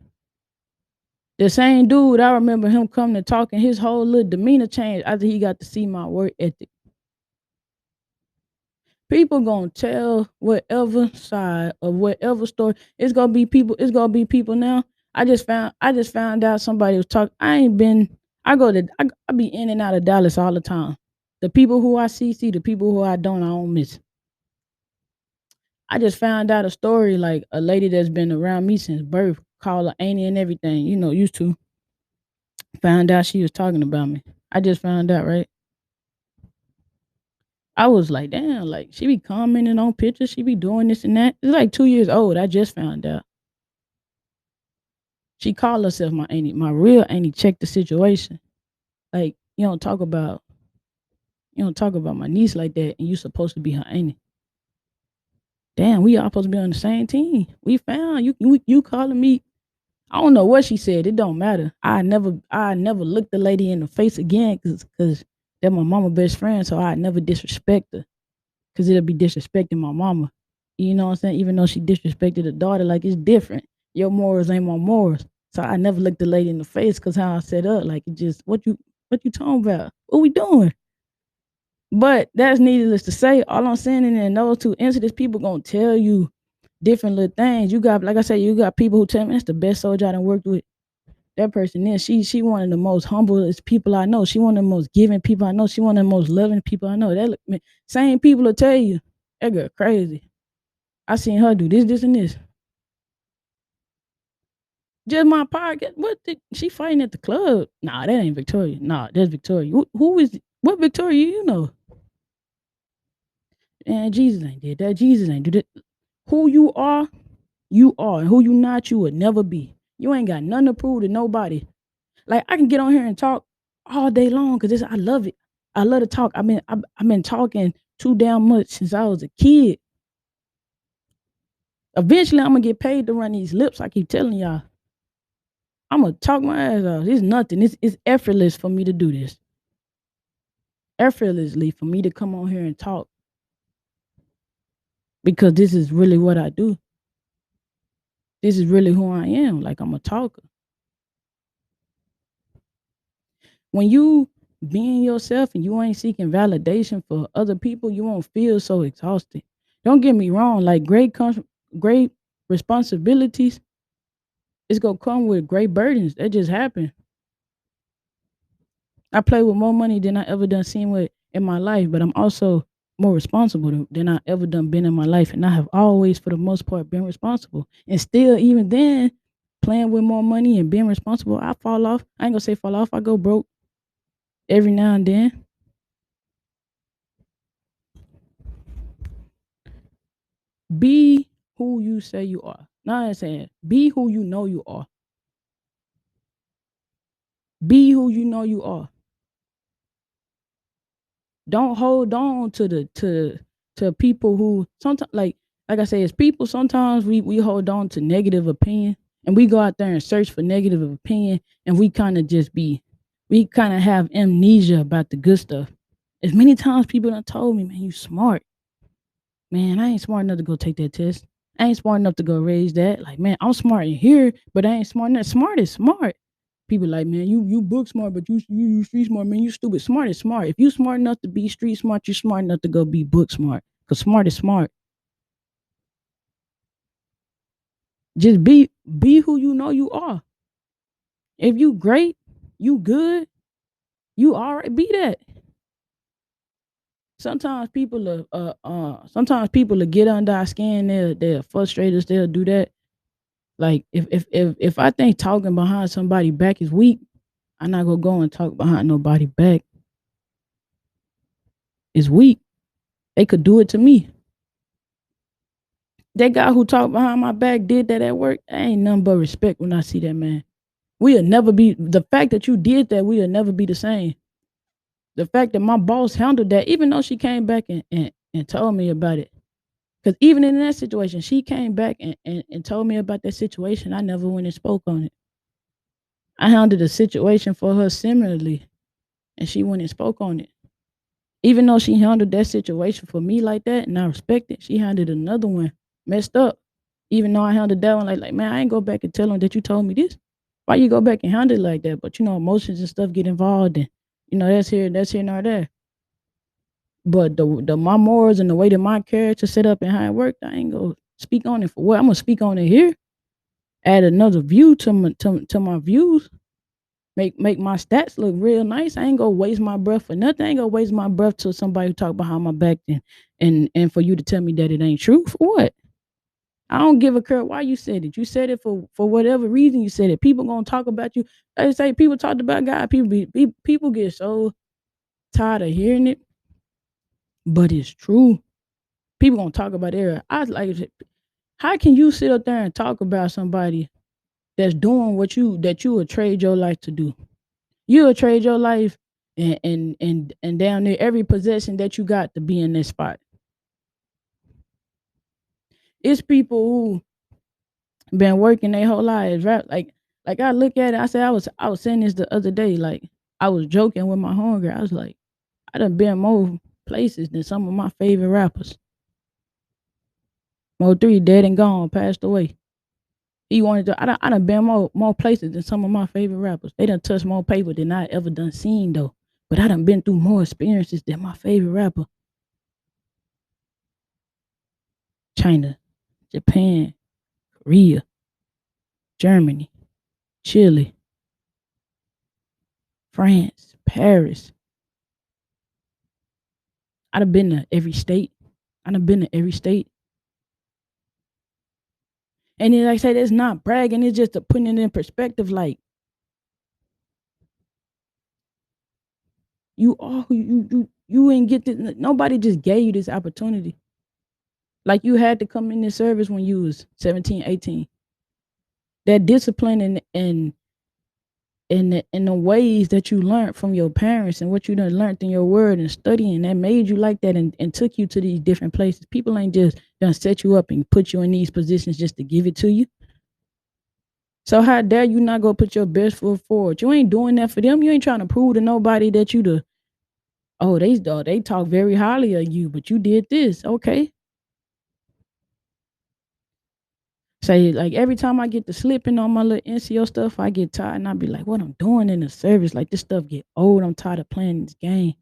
The same dude, I remember him coming to talk and his whole little demeanor changed after he got to see my work ethic. People gonna tell whatever side of whatever story. It's gonna be people. It's gonna be people now. I just found out somebody was talking. I ain't been. I go to. I be in and out of Dallas all the time. The people who I see. The people who I don't miss. I just found out a story like a lady that's been around me since birth, called her auntie and everything. Used to. Found out she was talking about me. I just found out, right? I was like, damn, like she be commenting on pictures, she be doing this and that. It's like 2 years old. I just found out. She called herself my auntie. My real auntie checked the situation. Like, you don't talk about my niece like that and you supposed to be her auntie. Damn, we all supposed to be on the same team. We found you calling me. I don't know what she said. It don't matter. I never looked the lady in the face again because they're my mama best friend, so I never disrespect her. Cause it'll be disrespecting my mama. You know what I'm saying? Even though she disrespected the daughter, like it's different. Your morals ain't my morals. So I never looked the lady in the face because how I set up, like it just what you talking about? What we doing? But that's needless to say. All I'm saying in those two incidents, people gonna tell you different little things. You got, like I said, you got people who tell me that's the best soldier I done worked with. That person is. She one of the most humblest people I know. She one of the most giving people I know. She one of the most loving people I know. Same people will tell you that girl crazy. I seen her do this, and this. Just my podcast. She fighting at the club? Nah, that ain't Victoria. Nah, that's Victoria. Who is what Victoria? You know? And Jesus ain't did that. Jesus ain't do that. Who you are, you are, and who you not, you would never be. You ain't got nothing to prove to nobody. Like I can get on here and talk all day long because I love it. I love to talk. I've been talking too damn much since I was a kid. Eventually, I'm gonna get paid to run these lips. I keep telling y'all, I'm gonna talk my ass off. It's nothing. It's effortless for me to do this. Effortlessly for me to come on here and talk because this is really what I do. This is really who I am. Like I'm a talker. When you being yourself and you ain't seeking validation for other people, you won't feel so exhausted. Don't get me wrong, like great responsibilities, it's gonna come with great burdens. That just happened. I play with more money than I ever done seen with in my life, but I'm also more responsible than I ever done been in my life. And I have always, for the most part, been responsible. And still, even then, playing with more money and being responsible, I fall off. I ain't gonna say fall off. I go broke every now and then. Be who you say you are. Not I'm saying be who you know you are. Be who you know you are. Don't hold on to people who sometimes like I say, as people sometimes we hold on to negative opinion and we go out there and search for negative opinion and we kind of have amnesia about the good stuff. As many times people done told me, man, you smart. Man, I ain't smart enough to go take that test. I ain't smart enough to go raise that. Like, man, I'm smart in here, but I ain't smart enough. Smart is smart. People like, man, you book smart, but you street smart, man. You stupid. Smart is smart. If you smart enough to be street smart, you smart enough to go be book smart. Cause smart is smart. Just be who you know you are. If you great, you good, you alright. Be that. Sometimes people will get under our skin. They're frustrated. They'll do that. Like if I think talking behind somebody back is weak, I'm not gonna go and talk behind nobody back. It's weak. They could do it to me. That guy who talked behind my back did that at work. I ain't nothing but respect when I see that man. We'll never be the fact that you did that, we'll never be the same. The fact that my boss handled that, even though she came back and told me about it. Because even in that situation, she came back and told me about that situation. I never went and spoke on it. I handled the situation for her similarly, and she went and spoke on it. Even though she handled that situation for me like that, and I respect it, she handled another one messed up. Even though I handled that one like man, I ain't go back and tell him that you told me this. Why you go back and handle it like that? But emotions and stuff get involved, and that's here nor there. But the my morals and the way that my character set up and how it worked, I ain't gonna speak on it for what I'm gonna speak on it here. Add another view to my views. Make my stats look real nice. I ain't gonna waste my breath for nothing. I ain't gonna waste my breath to somebody who talk behind my back and for you to tell me that it ain't true. For what? I don't give a crap why you said it. You said it for whatever reason you said it. People gonna talk about you. They say people talked about God. People get so tired of hearing it, but it's true. People gonna talk about it. I like, how can you sit up there and talk about somebody that's doing what you would trade your life to do? You would trade your life and down there every possession that you got to be in this spot. It's people who been working their whole lives, right? Like I look at it, I said I was saying this the other day, like I was joking with my homegirl. I was like, I done been more places than some of my favorite rappers. Mo3 dead and gone, passed away. He wanted to. I done been more places than some of my favorite rappers. They done touched more paper than I ever done seen though. But I done been through more experiences than my favorite rapper. China, Japan, Korea, Germany, Chile, France, Paris. I done been to every state. I done been to every state. And then like I say, that's not bragging. It's just to putting it in perspective. Like you all you ain't get this. Nobody just gave you this opportunity. Like you had to come in this service when you was 17, 18. That discipline and the ways that you learned from your parents and what you done learned in your word and studying that made you like that and took you to these different places. People ain't just done set you up and put you in these positions just to give it to you. So how dare you not go put your best foot forward? You ain't doing that for them. You ain't trying to prove to nobody that you the, oh, they talk very highly of you, but you did this. Okay. Say like every time I get to slipping on my little NCO stuff, I get tired and I be like, what I'm doing in the service, like this stuff get old. I'm tired of playing this game.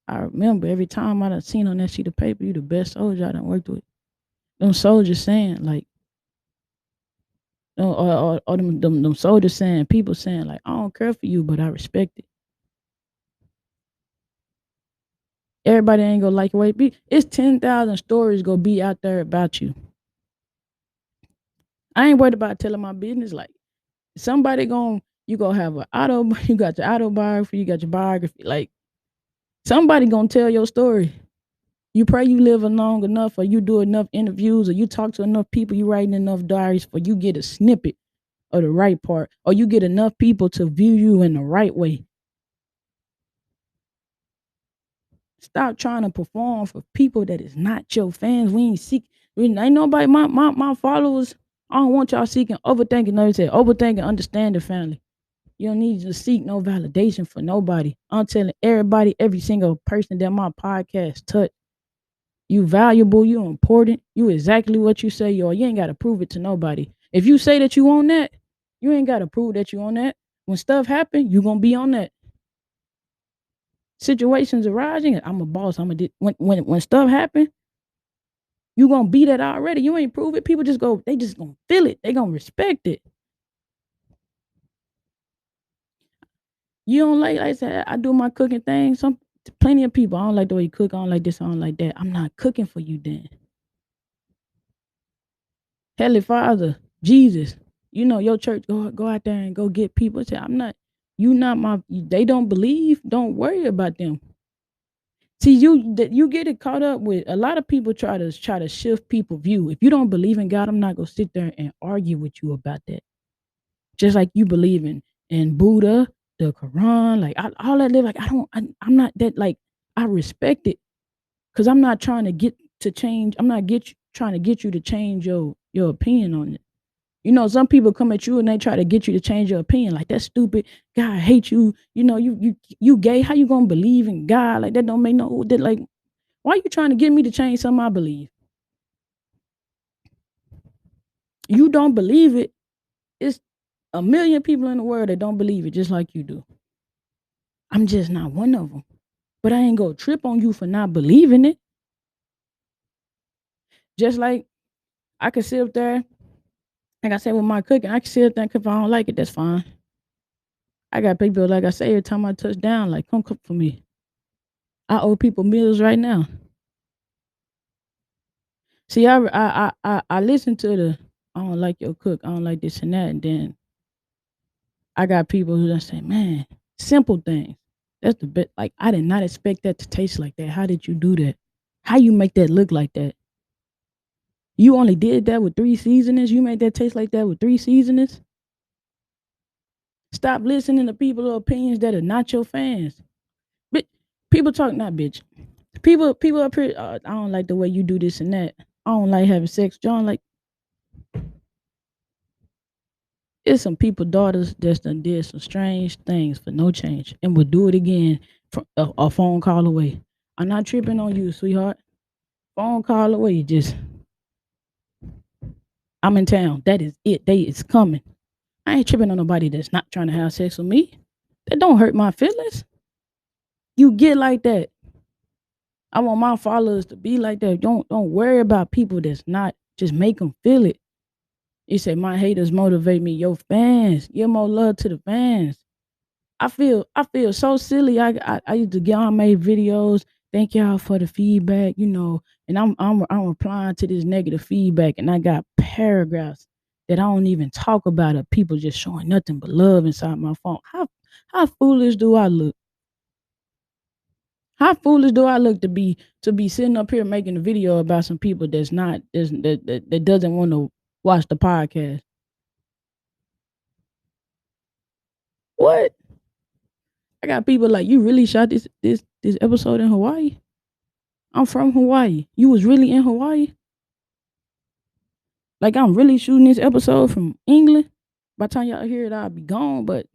I remember every time I done seen on that sheet of paper, you the best soldier I done worked with. Them soldiers saying like, or them soldiers saying, people saying like, I don't care for you, but I respect it. Everybody ain't gonna like the way it be. It's 10,000 stories gonna be out there about you. I ain't worried about telling my business. Like somebody you gonna have you got your autobiography, you got your biography. Like somebody gonna tell your story. You pray you live long enough, or you do enough interviews, or you talk to enough people, you write enough diaries, for you get a snippet of the right part, or you get enough people to view you in the right way. Stop trying to perform for people that is not your fans. We ain't seek. Ain't nobody. My followers. I don't want y'all seeking overthinking. No, say overthinking. Understand the family. You don't need to seek no validation for nobody. I'm telling everybody, every single person that my podcast touch, you valuable, you important, you exactly what you say you are. You ain't got to prove it to nobody. If you say that you on that, you ain't got to prove that you on that. When stuff happen, you gonna be on that. Situations arising, I'm a boss. When stuff happen, you gonna be that already. You ain't prove it. People they just gonna feel it. They gonna respect it. You don't like I said, I do my cooking thing. Plenty of people, I don't like the way you cook. I don't like this. I don't like that. I'm not cooking for you then. Heavenly Father, Jesus, your church, go out there and go get people. Say, I'm not, you not my, they don't believe. Don't worry about them. See, you get it caught up with a lot of people try to shift people's view. If you don't believe in God, I'm not gonna sit there and argue with you about that. Just like you believe in Buddha, the Quran, like all that. Like I'm not that. Like I respect it, because I'm not trying to get to change. I'm not trying to get you to change your opinion on it. Some people come at you and they try to get you to change your opinion. Like that's stupid. God hates you. You gay. How you gonna believe in God? Like that don't make no. That like, why are you trying to get me to change something I believe? You don't believe it. It's a million people in the world that don't believe it just like you do. I'm just not one of them. But I ain't gonna trip on you for not believing it. Just like I could sit up there, like I said with my cooking, I can sit up there and if I don't like it, that's fine. I got people, like I say, every time I touch down, like, come cook for me. I owe people meals right now. See, I listen to the, I don't like your cook, I don't like this and that, and then I got people who just say, man, simple things. That's the bit. Like, I did not expect that to taste like that. How did you do that? How you make that look like that? You only did that with 3 seasonings? You made that taste like that with 3 seasonings? Stop listening to people's opinions that are not your fans. But people talk, not bitch. People up here, I don't like the way you do this and that. I don't like having sex. John, like, it's some people, daughters, that done did some strange things for no change and would do it again from a phone call away. I'm not tripping on you, sweetheart. Phone call away, just, I'm in town. That is it. They is coming. I ain't tripping on nobody that's not trying to have sex with me. That don't hurt my feelings. You get like that. I want my followers to be like that. Don't worry about people that's not. Just make them feel it. You say my haters motivate me. Your fans, give more love to the fans. I feel so silly. I used to get on my videos. Thank y'all for the feedback, and I'm replying to this negative feedback, and I got paragraphs that I don't even talk about of people just showing nothing but love inside my phone. How foolish do I look? How foolish do I look to be sitting up here making a video about some people that's not that doesn't want to watch the podcast? What? I got people like, you really shot this episode in Hawaii? I'm from Hawaii. You was really in Hawaii? Like, I'm really shooting this episode from England. By the time y'all hear it, I'll be gone. But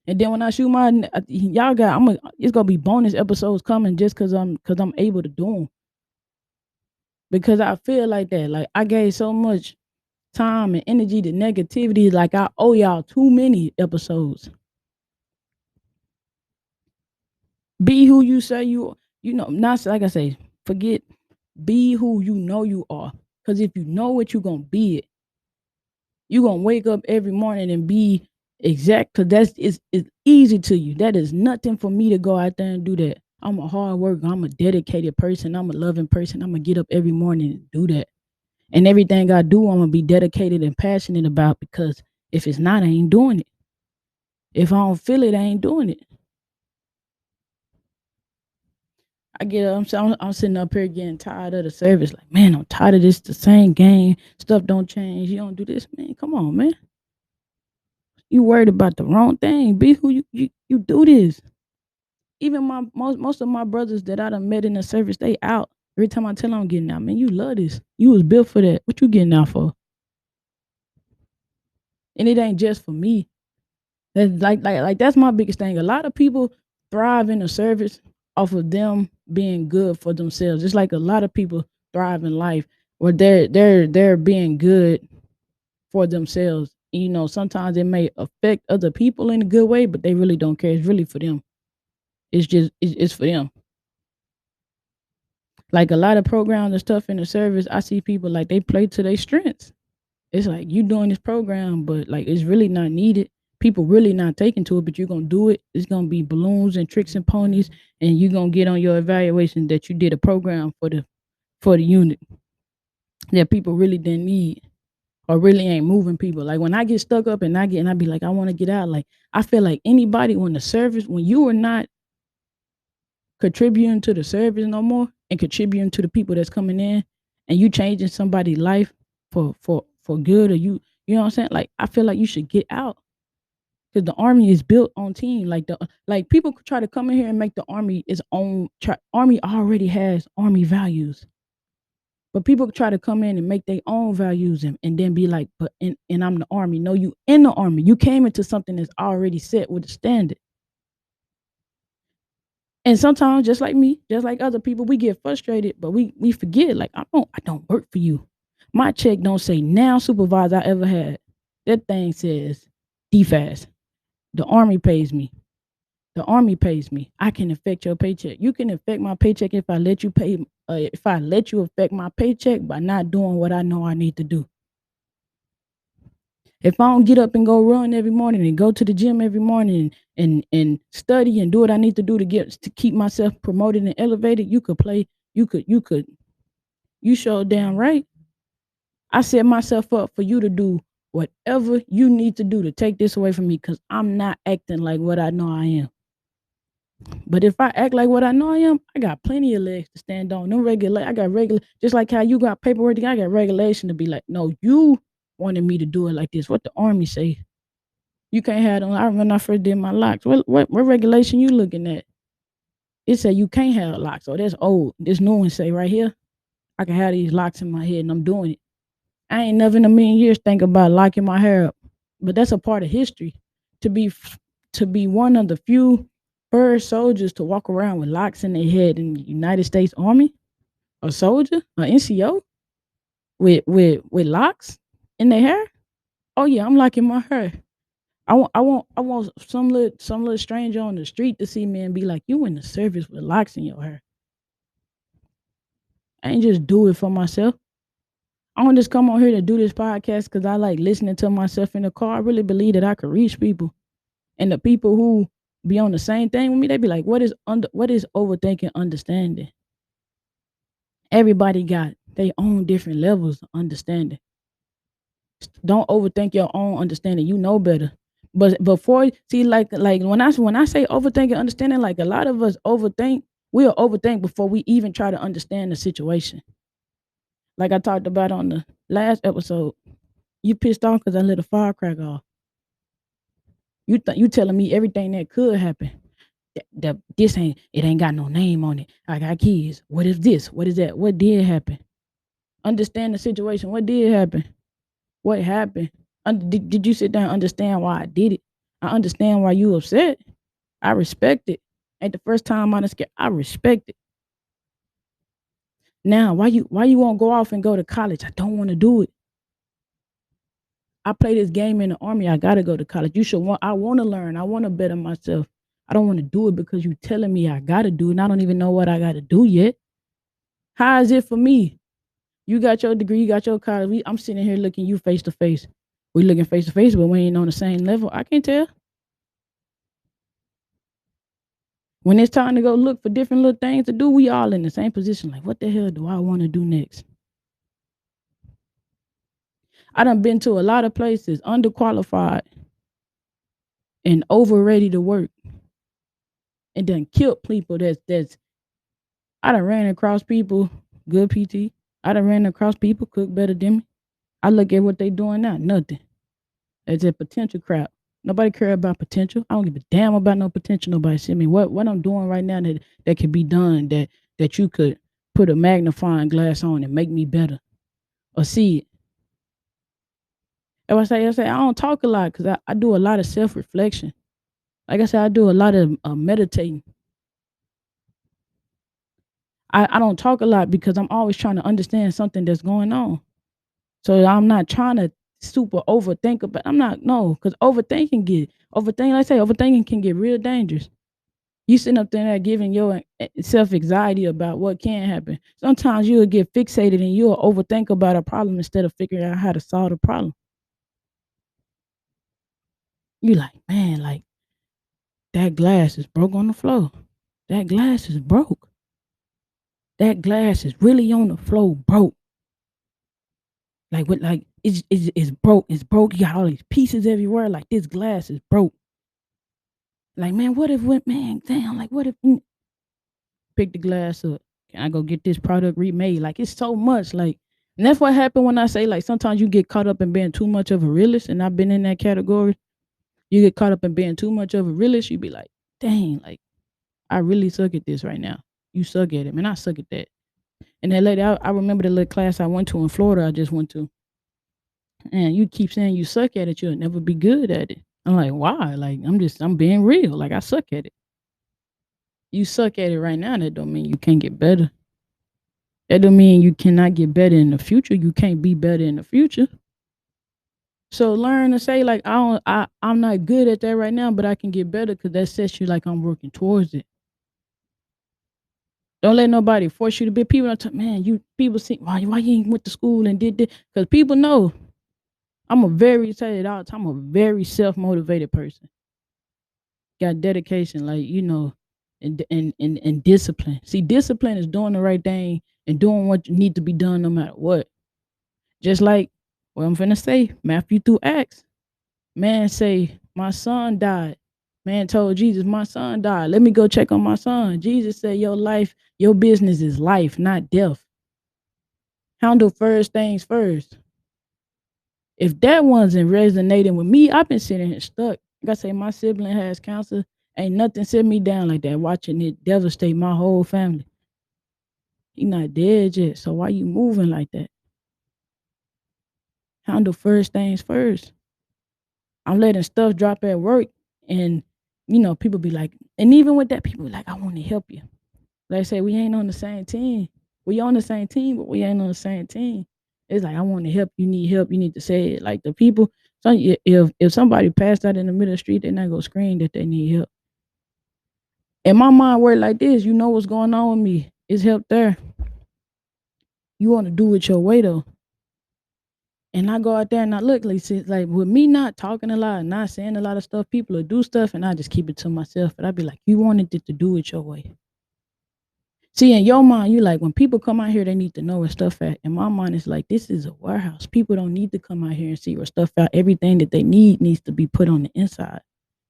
and then when I shoot mine, y'all got, it's gonna be bonus episodes coming just cause I'm able to do them. Because I feel like that. Like, I gave so much time and energy to negativity. Like, I owe y'all too many episodes. Be who you say not like I say, forget, be who you know you are. Because if you know it, you're going to be it. You're going to wake up every morning and be exact, because it's easy to you. That is nothing for me to go out there and do that. I'm a hard worker. I'm a dedicated person. I'm a loving person. I'm going to get up every morning and do that. And everything I do, I'm going to be dedicated and passionate about, because if it's not, I ain't doing it. If I don't feel it, I ain't doing it. I get up, I'm sitting up here getting tired of the service. Like, man, I'm tired of this, the same game. Stuff don't change. You don't do this, man. Come on, man. You worried about the wrong thing. Be who you do this. Even most of my brothers that I done met in the service, they out. Every time I tell them I'm getting out, man, you love this. You was built for that. What you getting out for? And it ain't just for me. That's like that's my biggest thing. A lot of people thrive in the service off of them being good for themselves. Just like a lot of people thrive in life where they're being good for themselves. Sometimes it may affect other people in a good way, but they really don't care. It's really for them. It's for them. Like a lot of programs and stuff in the service, I see people like they play to their strengths. It's like, you doing this program, but like it's really not needed. People really not taking to it, but you're gonna do it. It's gonna be balloons and tricks and ponies, and you're gonna get on your evaluation that you did a program for the unit that people really didn't need or really ain't moving people. Like when I get stuck up and I be like, I want to get out. Like, I feel like anybody when the service, when you are not contributing to the service no more and contributing to the people that's coming in, and you changing somebody's life for good, or you know what I'm saying? Like, I feel like you should get out, because the army is built on team. Like people try to come in here and make the army its own. Army already has army values, but people try to come in and make their own values, and then be like, but and I'm the army. No, you in the army. You came into something that's already set with a standard. And sometimes, just like me, just like other people, we get frustrated, but we forget. Like, I don't work for you. My check don't say now supervisor I ever had. That thing says DFAS. The army pays me. The Army pays me. I can affect your paycheck. You can affect my paycheck if I let you pay. If I let you affect my paycheck by not doing what I know I need to do. If I don't get up and go run every morning and go to the gym every morning and study and do what I need to do to keep myself promoted and elevated, you could play. You show damn right. I set myself up for you to do whatever you need to do to take this away from me because I'm not acting like what I know I am. But if I act like what I know I am, I got plenty of legs to stand on. I got regular, just like how you got paperwork, I got regulation to be like, no, you wanted me to do it like this. What the Army say? You can't have them. I remember when I first did my locks. What regulation you looking at? It said you can't have locks. So that's old. This new one say right here, I can have these locks in my head and I'm doing it. I ain't never in a million years think about locking my hair up. But that's a part of history. To be one of the few first soldiers to walk around with locks in their head in the United States Army, a soldier, an NCO with locks in their hair. Oh yeah, I'm locking my hair. I want some little stranger on the street to see me and be like, you in the service with locks in your hair. I ain't just do it for myself. I don't just come on here to do this podcast because I like listening to myself in the car. I really believe that I could reach people. And the people who be on the same thing with me, they be like, what is overthinking understanding? Everybody got their own different levels of understanding. Don't overthink your own understanding. You know better. But before, see, like when I say overthinking understanding, like a lot of us overthink, we'll overthink before we even try to understand the situation. Like I talked about on the last episode, you pissed off because I lit a firecracker off. You telling me everything that could happen. That this ain't got no name on it. I got kids. What is this? What is that? What did happen? Understand the situation. What did happen? What happened? Did you sit down and understand why I did it? I understand why you upset. I respect it. Ain't the first time I scared. I respect it. Now, why you won't go off and go to college? I don't want to do it. I play this game in the Army. I gotta go to college. I want to learn. I want to better myself. I don't want to do it because you telling me I gotta do it and I don't even know what I gotta do yet. How is it for me? You got your degree, you got your college. I'm sitting here looking you face to face. We looking face to face, but we ain't on the same level. I can't tell. When it's time to go look for different little things to do, we all in the same position. Like, what the hell do I want to do next? I done been to a lot of places, underqualified and over ready to work, and done killed people. I done ran across people, good PT. I done ran across people cook better than me. I look at what they doing now, nothing. It's a potential crap. Nobody care about potential. I don't give a damn about no potential. Nobody see me. What I'm doing right now that can be done, that you could put a magnifying glass on and make me better or see it. If I say I don't talk a lot because I do a lot of self-reflection. Like I said, I do a lot of meditating. I don't talk a lot because I'm always trying to understand something that's going on. So I'm not trying to super overthink about. I'm not no, because overthinking can get real dangerous. You sitting up there giving your self anxiety about what can happen. Sometimes you'll get fixated and you'll overthink about a problem instead of figuring out how to solve the problem. You like, man, like that glass is broke on the floor. That glass is broke. That glass is really on the floor, broke. Like what? Like it's broke. It's broke. You got all these pieces everywhere. Like this glass is broke. Like man, what if went man damn? Like what if pick the glass up? Can I go get this product remade? Like it's so much. Like and that's what happened when I say like sometimes you get caught up in being too much of a realist, and I've been in that category. You get caught up in being too much of a realist. You be like, dang, like I really suck at this right now. You suck at it, man. I suck at that. And that lady, I remember the little class I went to in Florida. I just went to. And you keep saying you suck at it, you'll never be good at it. I'm like, why? Like, I'm being real. Like, I suck at it. You suck at it right now. That don't mean you can't get better. That don't mean you cannot get better in the future. You can't be better in the future. So learn to say like I'm not good at that right now, but I can get better because that sets you like I'm working towards it. Don't let nobody force you to be. People don't talk, man. You people see why you ain't went to school and did this because people know I'm a very say it all the time. I'm a very self motivated person. Got dedication, like and discipline. See, discipline is doing the right thing and doing what you need to be done no matter what. Just like what I'm finna say, Matthew through Acts. Man say, my son died. Man told Jesus, my son died. Let me go check on my son. Jesus said, your life, your business is life, not death. Handle first things first. If that wasn't resonating with me, I've been sitting here stuck. Like I say, my sibling has cancer. Ain't nothing set me down like that, watching it devastate my whole family. He not dead yet, so why you moving like that? Handle first things first. I'm letting stuff drop at work, and people be like, and even with that, people be like, I want to help you. They say we ain't on the same team. We on the same team, but we ain't on the same team. It's like I want to help. You need help. You need to say it. Like the people. So if somebody passed out in the middle of the street, they're not gonna scream that they need help. In my mind, word like this, you know what's going on with me. It's help there. You want to do it your way though. And I go out there and I look like with me not talking a lot, not saying a lot of stuff, people will do stuff and I just keep it to myself. But I'd be like, you wanted it to do it your way. See, in your mind, you like when people come out here, they need to know where stuff at. In my mind, it's like this is a warehouse. People don't need to come out here and see where stuff at. Everything that they need needs to be put on the inside.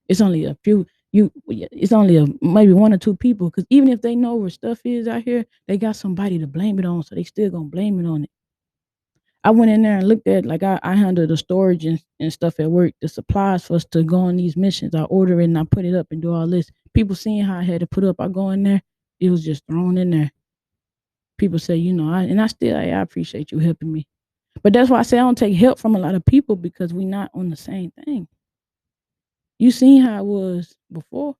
It's only a few. It's only maybe one or two people. Because even if they know where stuff is out here, they got somebody to blame it on, so they still gonna blame it on it. I went in there and looked at like I handle the storage and stuff at work, the supplies for us to go on these missions. I order it and I put it up and do all this. People seeing how I had to put up, I go in there, it was just thrown in there. People say, I appreciate you helping me. But that's why I say I don't take help from a lot of people because we not on the same thing. You seen how it was before.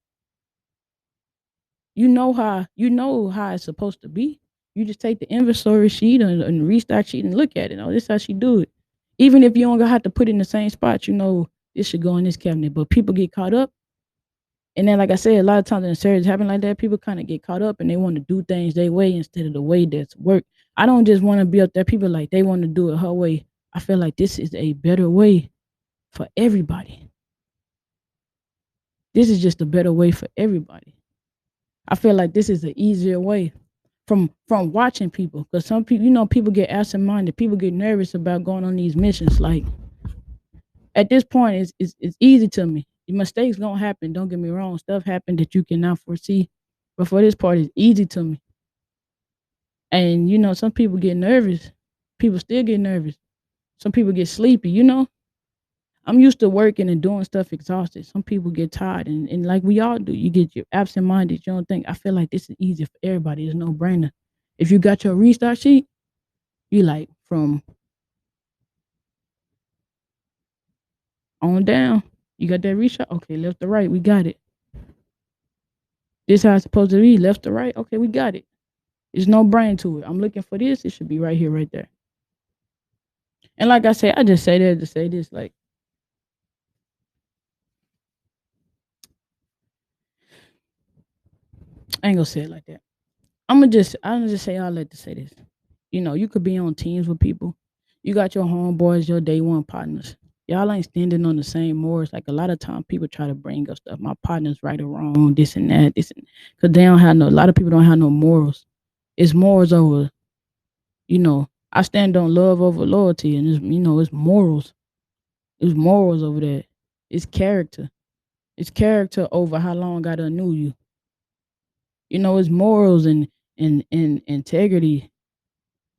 You know how it's supposed to be. You just take the inventory sheet and restock sheet and look at it. Oh, this is how she do it. Even if you don't have to put it in the same spot, this should go in this cabinet. But people get caught up. And then, like I said, a lot of times in the series happen like that, people kind of get caught up and they want to do things their way instead of the way that's work. I don't just want to be up there. People like they want to do it her way. I feel like this is a better way for everybody. This is just a better way for everybody. I feel like this is an easier way from watching people, because some people, people get absent-minded. People get nervous about going on these missions. Like at this point, it's easy to me. Mistakes gonna happen. Don't get me wrong. Stuff happen that you cannot foresee. But for this part, it's easy to me. And some people get nervous. People still get nervous. Some people get sleepy. I'm used to working and doing stuff exhausted. Some people get tired and like we all do. You get your absent minded. You don't think. I feel like this is easy for everybody. It's no brainer. If you got your restart sheet, you like from on down. You got that restart? Okay, left to right, we got it. This how it's supposed to be, left to right. Okay, we got it. There's no brain to it. I'm looking for this. It should be right here, right there. And like I say, I just say that to say this. Like, I ain't gonna say it like that. I'm gonna just say all that to say this. You could be on teams with people. You got your homeboys, your day one partners. Y'all ain't standing on the same morals. Like a lot of times people try to bring up stuff. My partner's right or wrong, this and that, because they don't have a lot of people don't have no morals. It's morals over, I stand on love over loyalty, and it's morals. It's morals over that. It's character. It's character over how long I done knew you. It's morals and integrity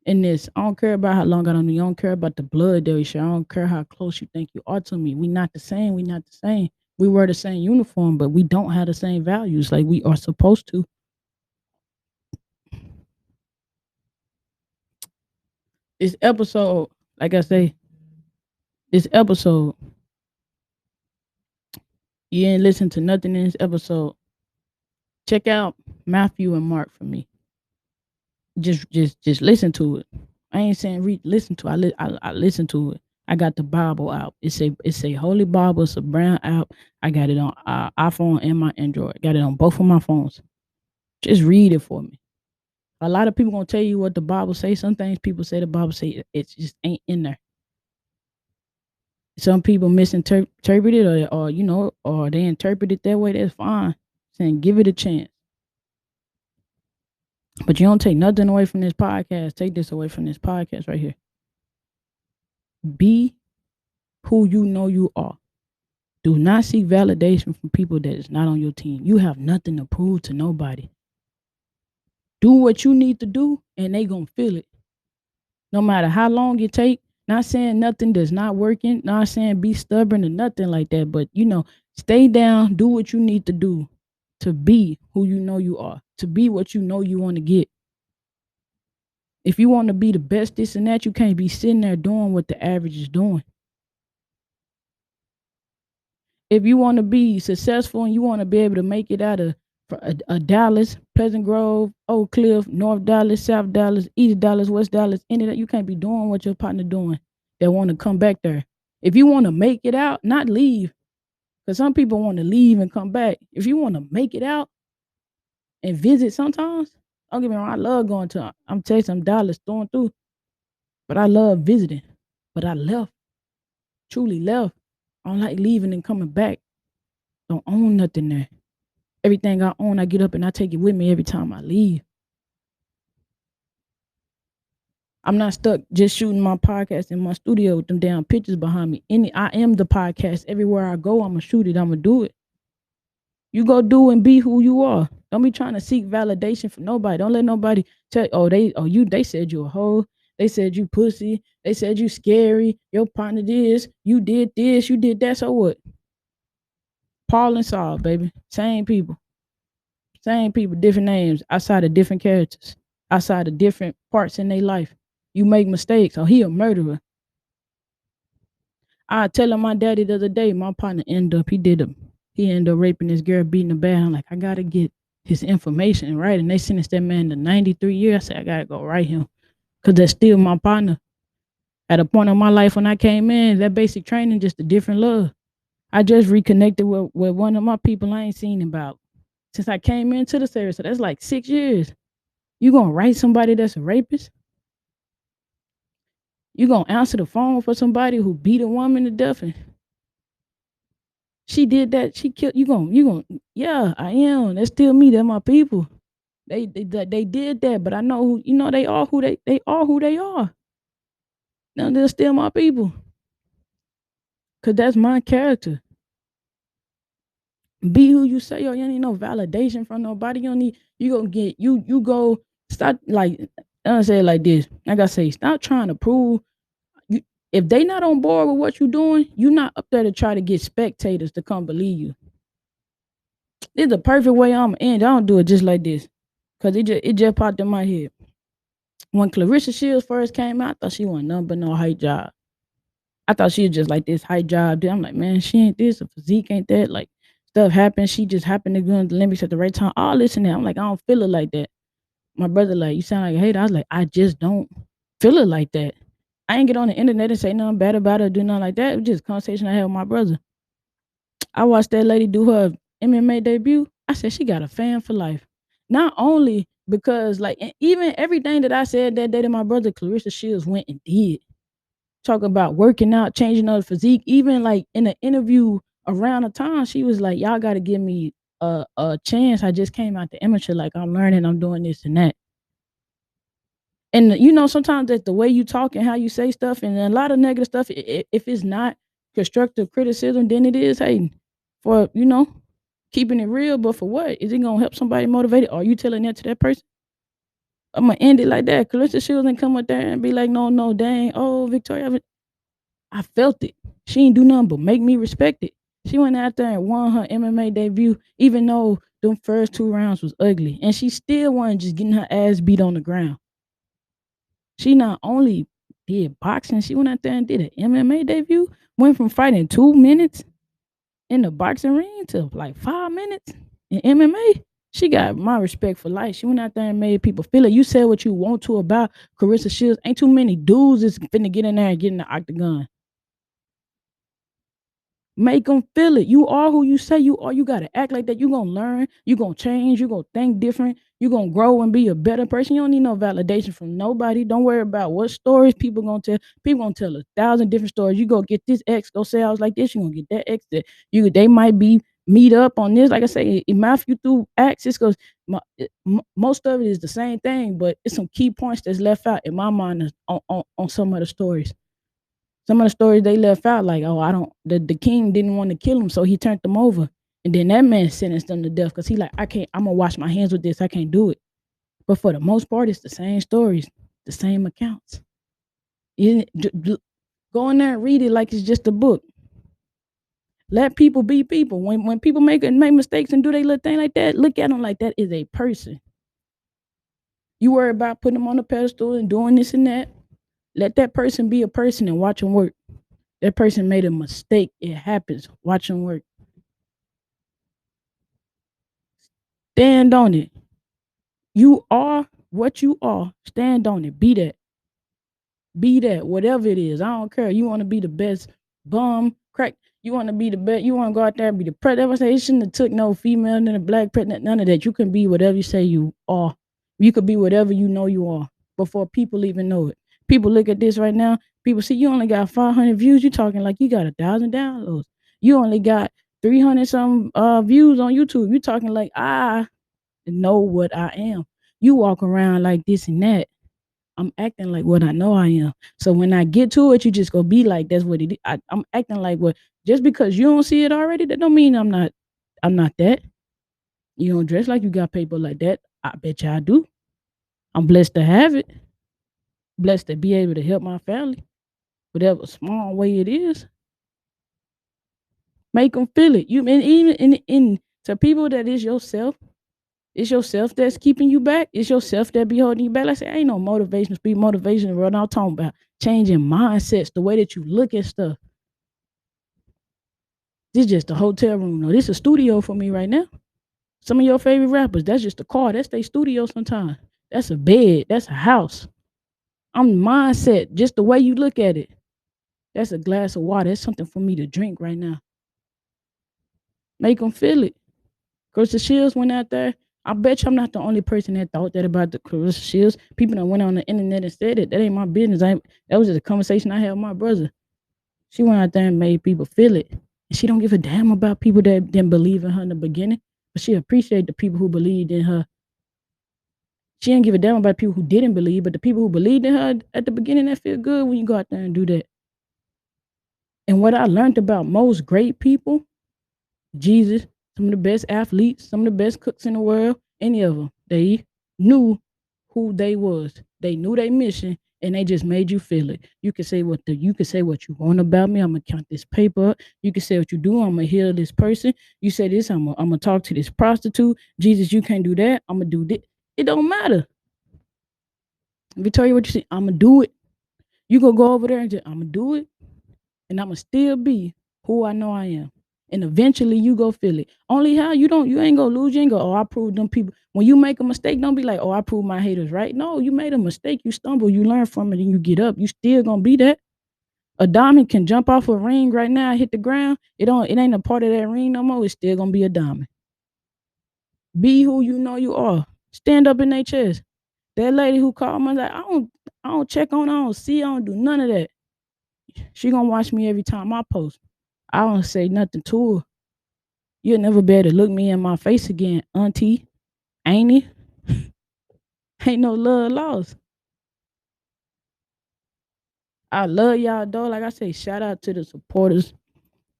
in this. I don't care about how long I done knew you. I don't care about the blood that we share. I don't care how close you think you are to me. We not the same. We not the same. We wear the same uniform, but we don't have the same values like we are supposed to. This episode, like I say, this episode, you ain't listen to nothing in this episode. Check out Matthew and Mark for me. Just listen to it. I ain't saying read. Listen to it. I listen to it. I got the Bible out. It's a Holy Bible. It's a brown app. I got it on iPhone and my Android. Got it on both of my phones. Just read it for me. A lot of people gonna tell you what the Bible say. Some things people say the Bible say it just ain't in there. Some people misinterpret it, or they interpret it that way. That's fine. Saying give it a chance. But you don't take nothing away from this podcast. Take this away from this podcast right here. Be who you know you are. Do not seek validation from people that is not on your team. You have nothing to prove to nobody. Do what you need to do, and they gonna feel it. No matter how long it take. Not saying nothing that's not working. Not saying be stubborn or nothing like that. But stay down. Do what you need to do to be who you know you are. To be what you know you want to get. If you want to be the best, this and that, you can't be sitting there doing what the average is doing. If you want to be successful and you want to be able to make it out of a Dallas, Pleasant Grove, Oak Cliff, North Dallas, South Dallas, East Dallas, West Dallas, any of that, you can't be doing what your partner doing that want to come back there. If you want to make it out, not leave. Because some people want to leave and come back. If you want to make it out and visit sometimes, don't get me wrong, I love going to, I'm Texas, I'm Dallas, throwing through. But I love visiting. But I left. Truly left. I don't like leaving and coming back. Don't own nothing there. Everything I own, I get up and I take it with me every time I leave. I'm not stuck just shooting my podcast in my studio with them damn pictures behind me. I am the podcast. Everywhere I go, I'm going to shoot it. I'm going to do it. You go do and be who you are. Don't be trying to seek validation from nobody. Don't let nobody tell they said you a hoe. They said you pussy. They said you scary. Your partner this. You did this. You did that. So what? Paul and Saul, baby. Same people. Same people, different names, outside of different characters, outside of different parts in their life. You make mistakes. Oh, he a murderer. I telling my daddy the other day, my partner he ended up raping this girl, beating her bad. I'm like, I gotta get his information right. And they sentenced that man to 93 years. I said, I gotta go write him. Cause that's still my partner. At a point in my life when I came in, that basic training, just a different love. I just reconnected with one of my people I ain't seen about since I came into the service. So that's like 6 years. You gonna write somebody that's a rapist? You gonna answer the phone for somebody who beat a woman to death and she did that? She killed you. Gonna yeah, I am. That's still me. They're my people. They did that, but I know they are who they are. Now they're still my people, cause that's my character. Be who you say. Yo, you don't need no validation from nobody. You don't need. You gonna get you go stop like I say it like this. Like I say, stop trying to prove. If they not on board with what you're doing, you're not up there to try to get spectators to come believe you. It's the perfect way I'm gonna end. I don't do it just like this, cause it just popped in my head. When Clarissa Shields first came out, I thought she wasn't nothing but no hype job. I thought she was just like this hype job. I'm like, man, she ain't this. Her physique ain't that. Like stuff happened. She just happened to go in the Olympics at the right time. All this and that. I'm like, I don't feel it like that. My brother like, you sound like a hater. I was like, I just don't feel it like that. I ain't get on the internet and say nothing bad about her or do nothing like that. It was just a conversation I had with my brother. I watched that lady do her MMA debut. I said, she got a fan for life. Not only because, like, even everything that I said that day to my brother, Clarissa Shields went and did. Talk about working out, changing her physique. Even, like, in an interview around the time, she was like, y'all got to give me a chance. I just came out the amateur. Like, I'm learning, I'm doing this and that. And sometimes that's the way you talk and how you say stuff, and a lot of negative stuff. If it's not constructive criticism, then it is hating for keeping it real. But for what? Is it gonna help somebody motivated? Are you telling that to that person? I'm gonna end it like that. Clarissa Shields didn't come up there and be like, no, dang, oh Victoria. I felt it. She ain't do nothing but make me respect it. She went out there and won her MMA debut, even though them first 2 rounds was ugly, and she still wasn't just getting her ass beat on the ground. She not only did boxing, she went out there and did an MMA debut. Went from fighting 2 minutes in the boxing ring to like 5 minutes in MMA. She got my respect for life. She went out there and made people feel it. You said what you want to about Clarissa Shields. Ain't too many dudes is finna get in there and get in the octagon. Make them feel it. You are who you say you are. You gotta act like that. You gonna learn. You gonna change. You gonna think different. You gonna grow and be a better person. You don't need no validation from nobody. Don't worry about what stories people gonna tell. People gonna tell 1,000 different stories. You go get this ex. Go say I was like this. You gonna get that ex. That you. They might be meet up on this. Like I say, in Matthew through Acts, it's because most of it is the same thing, but it's some key points that's left out in my mind on some of the stories. Some of the stories they left out, like, oh, I don't, the king didn't want to kill him, so he turned them over. And then that man sentenced them to death because he like, I can't, I'm gonna wash my hands with this. I can't do it. But for the most part, it's the same stories, the same accounts. Go in there and read it like it's just a book. Let people be people. When people make mistakes and do their little thing like that, look at them like that is a person. You worry about putting them on a pedestal and doing this and that. Let that person be a person and watch them work. That person made a mistake. It happens. Watch them work. Stand on it. You are what you are. Stand on it. Be that. Be that. Whatever it is. I don't care. You want to be the best bum, crack. You want to be the best. You want to go out there and be the president. I say it shouldn't have took no female and a black president. None of that. You can be whatever you say you are. You could be whatever you know you are before people even know it. People look at this right now. People see you only got 500 views. You talking like you got 1,000 downloads. You only got 300 some views on YouTube. You talking like I know what I am. You walk around like this and that. I'm acting like what I know I am. So when I get to it, you just go be like that's what it is. I'm acting like what just because you don't see it already, that don't mean I'm not that. You don't dress like you got paper like that. I bet you I do. I'm blessed to have it. Blessed to be able to help my family. Whatever small way it is. Make them feel it. You and even in to people that is yourself. It's yourself that's keeping you back. It's yourself that be holding you back. Like I say, ain't no motivation, speed motivation. What I'm talking about, changing mindsets, the way that you look at stuff. This is just a hotel room. No, this is a studio for me right now. Some of your favorite rappers, that's just a car. That's their studio sometimes. That's a bed. That's a house. I'm mindset, just the way you look at it. That's a glass of water. That's something for me to drink right now. Make them feel it. Clarissa Shields went out there. I bet you I'm not the only person that thought that about the Clarissa Shields. People that went on the internet and said it. That ain't my business. That was just a conversation I had with my brother. She went out there and made people feel it. And she don't give a damn about people that didn't believe in her in the beginning. But she appreciated the people who believed in her. She didn't give a damn about people who didn't believe, but the people who believed in her at the beginning, that feel good when you go out there and do that. And what I learned about most great people, Jesus, some of the best athletes, some of the best cooks in the world, any of them, they knew who they was. They knew their mission, and they just made you feel it. You can say what you want about me. I'm gonna count this paper up. You can say what you do. I'm gonna heal this person. You say this. I'm gonna talk to this prostitute. Jesus, you can't do that. I'm gonna do this. It don't matter. If you tell you what you see, I'm gonna do it. You gonna go over there and just, I'm gonna do it, and I'm gonna still be who I know I am. And eventually you go feel it. Only how you ain't gonna lose. You ain't go, oh, I proved them people. When you make a mistake, don't be like, oh, I proved my haters right. No, you made a mistake. You stumble. You learn from it, and you get up. You still gonna be that. A diamond can jump off a ring right now, hit the ground. It ain't a part of that ring no more. It's still gonna be a diamond. Be who you know you are. Stand up in their chest. That lady who called me like, I don't check on, I don't see, I don't do none of that. She gonna watch me every time I post. I don't say nothing to her. You'll never be able to look me in my face again, auntie. Ain't it? Ain't no love lost. I love y'all though. Like I say, shout out to the supporters.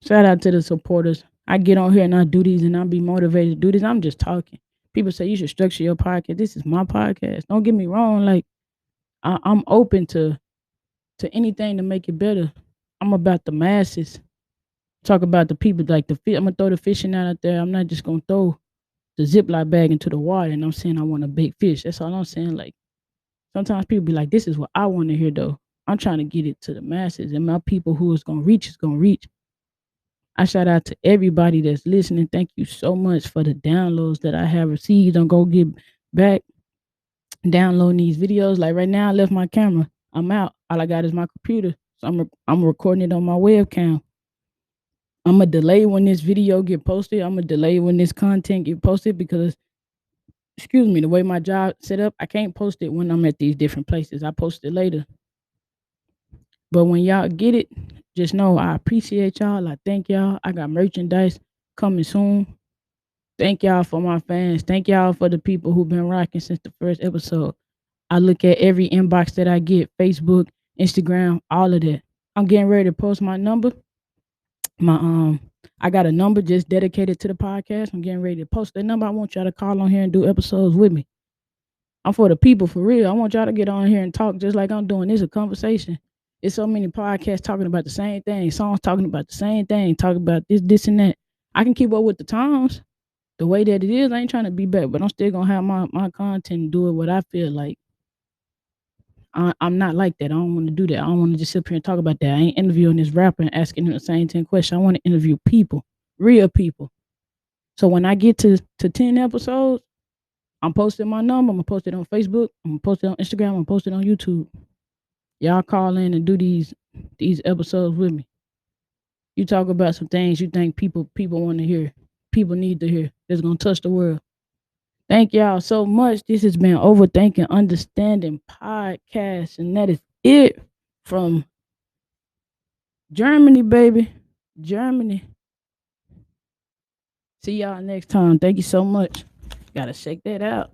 Shout out to the supporters. I get on here and I do these and I be motivated to do this. I'm just talking. People say you should structure your podcast. This is my podcast. Don't get me wrong. Like I'm open to anything to make it better. I'm about the masses. Talk about the people like the fish. I'm gonna throw the fishing out there. I'm not just gonna throw the Ziploc bag into the water and I'm saying I want a big fish. That's all I'm saying. Like sometimes people be like, this is what I want to hear though. I'm trying to get it to the masses and my people who is gonna reach is gonna reach. I shout out to everybody that's listening. Thank you so much for the downloads that I have received. I'm gonna get back downloading these videos. Like right now I left my camera. I'm out. All I got is my computer. So I'm recording it on my webcam. I'm gonna delay when this video get posted. I'm gonna delay when this content get posted because, excuse me, the way my job set up, I can't post it when I'm at these different places. I post it later. But when y'all get it, just know I appreciate y'all. I thank y'all. I got merchandise coming soon. Thank y'all for my fans. Thank y'all for the people who've been rocking since the first episode. I look at every inbox that I get, Facebook, Instagram, all of that. I'm getting ready to post my number. My I got a number just dedicated to the podcast. I'm getting ready to post that number. I want y'all to call on here and do episodes with me. I'm for the people for real. I want y'all to get on here and talk just like I'm doing. This is a conversation. There's so many podcasts talking about the same thing, songs talking about the same thing, talking about this, and that. I can keep up with the times the way that it is. I ain't trying to be back, but I'm still gonna have my content and do it what I feel like. I'm not like that. I don't want to do that. I don't want to just sit up here and talk about that. I ain't interviewing this rapper and asking him the same 10 questions. I want to interview people, real people. So when I get to 10 episodes, I'm posting my number. I'm gonna post it on Facebook. I'm gonna post it on Instagram. I'm gonna post it on YouTube. Y'all call in and do these episodes with me. You talk about some things you think people want to hear, people need to hear. That's gonna touch the world. Thank y'all so much. This has been Overthinking Understanding Podcast, and that is it from Germany, baby. Germany. See y'all next time. Thank you so much. Gotta shake that out.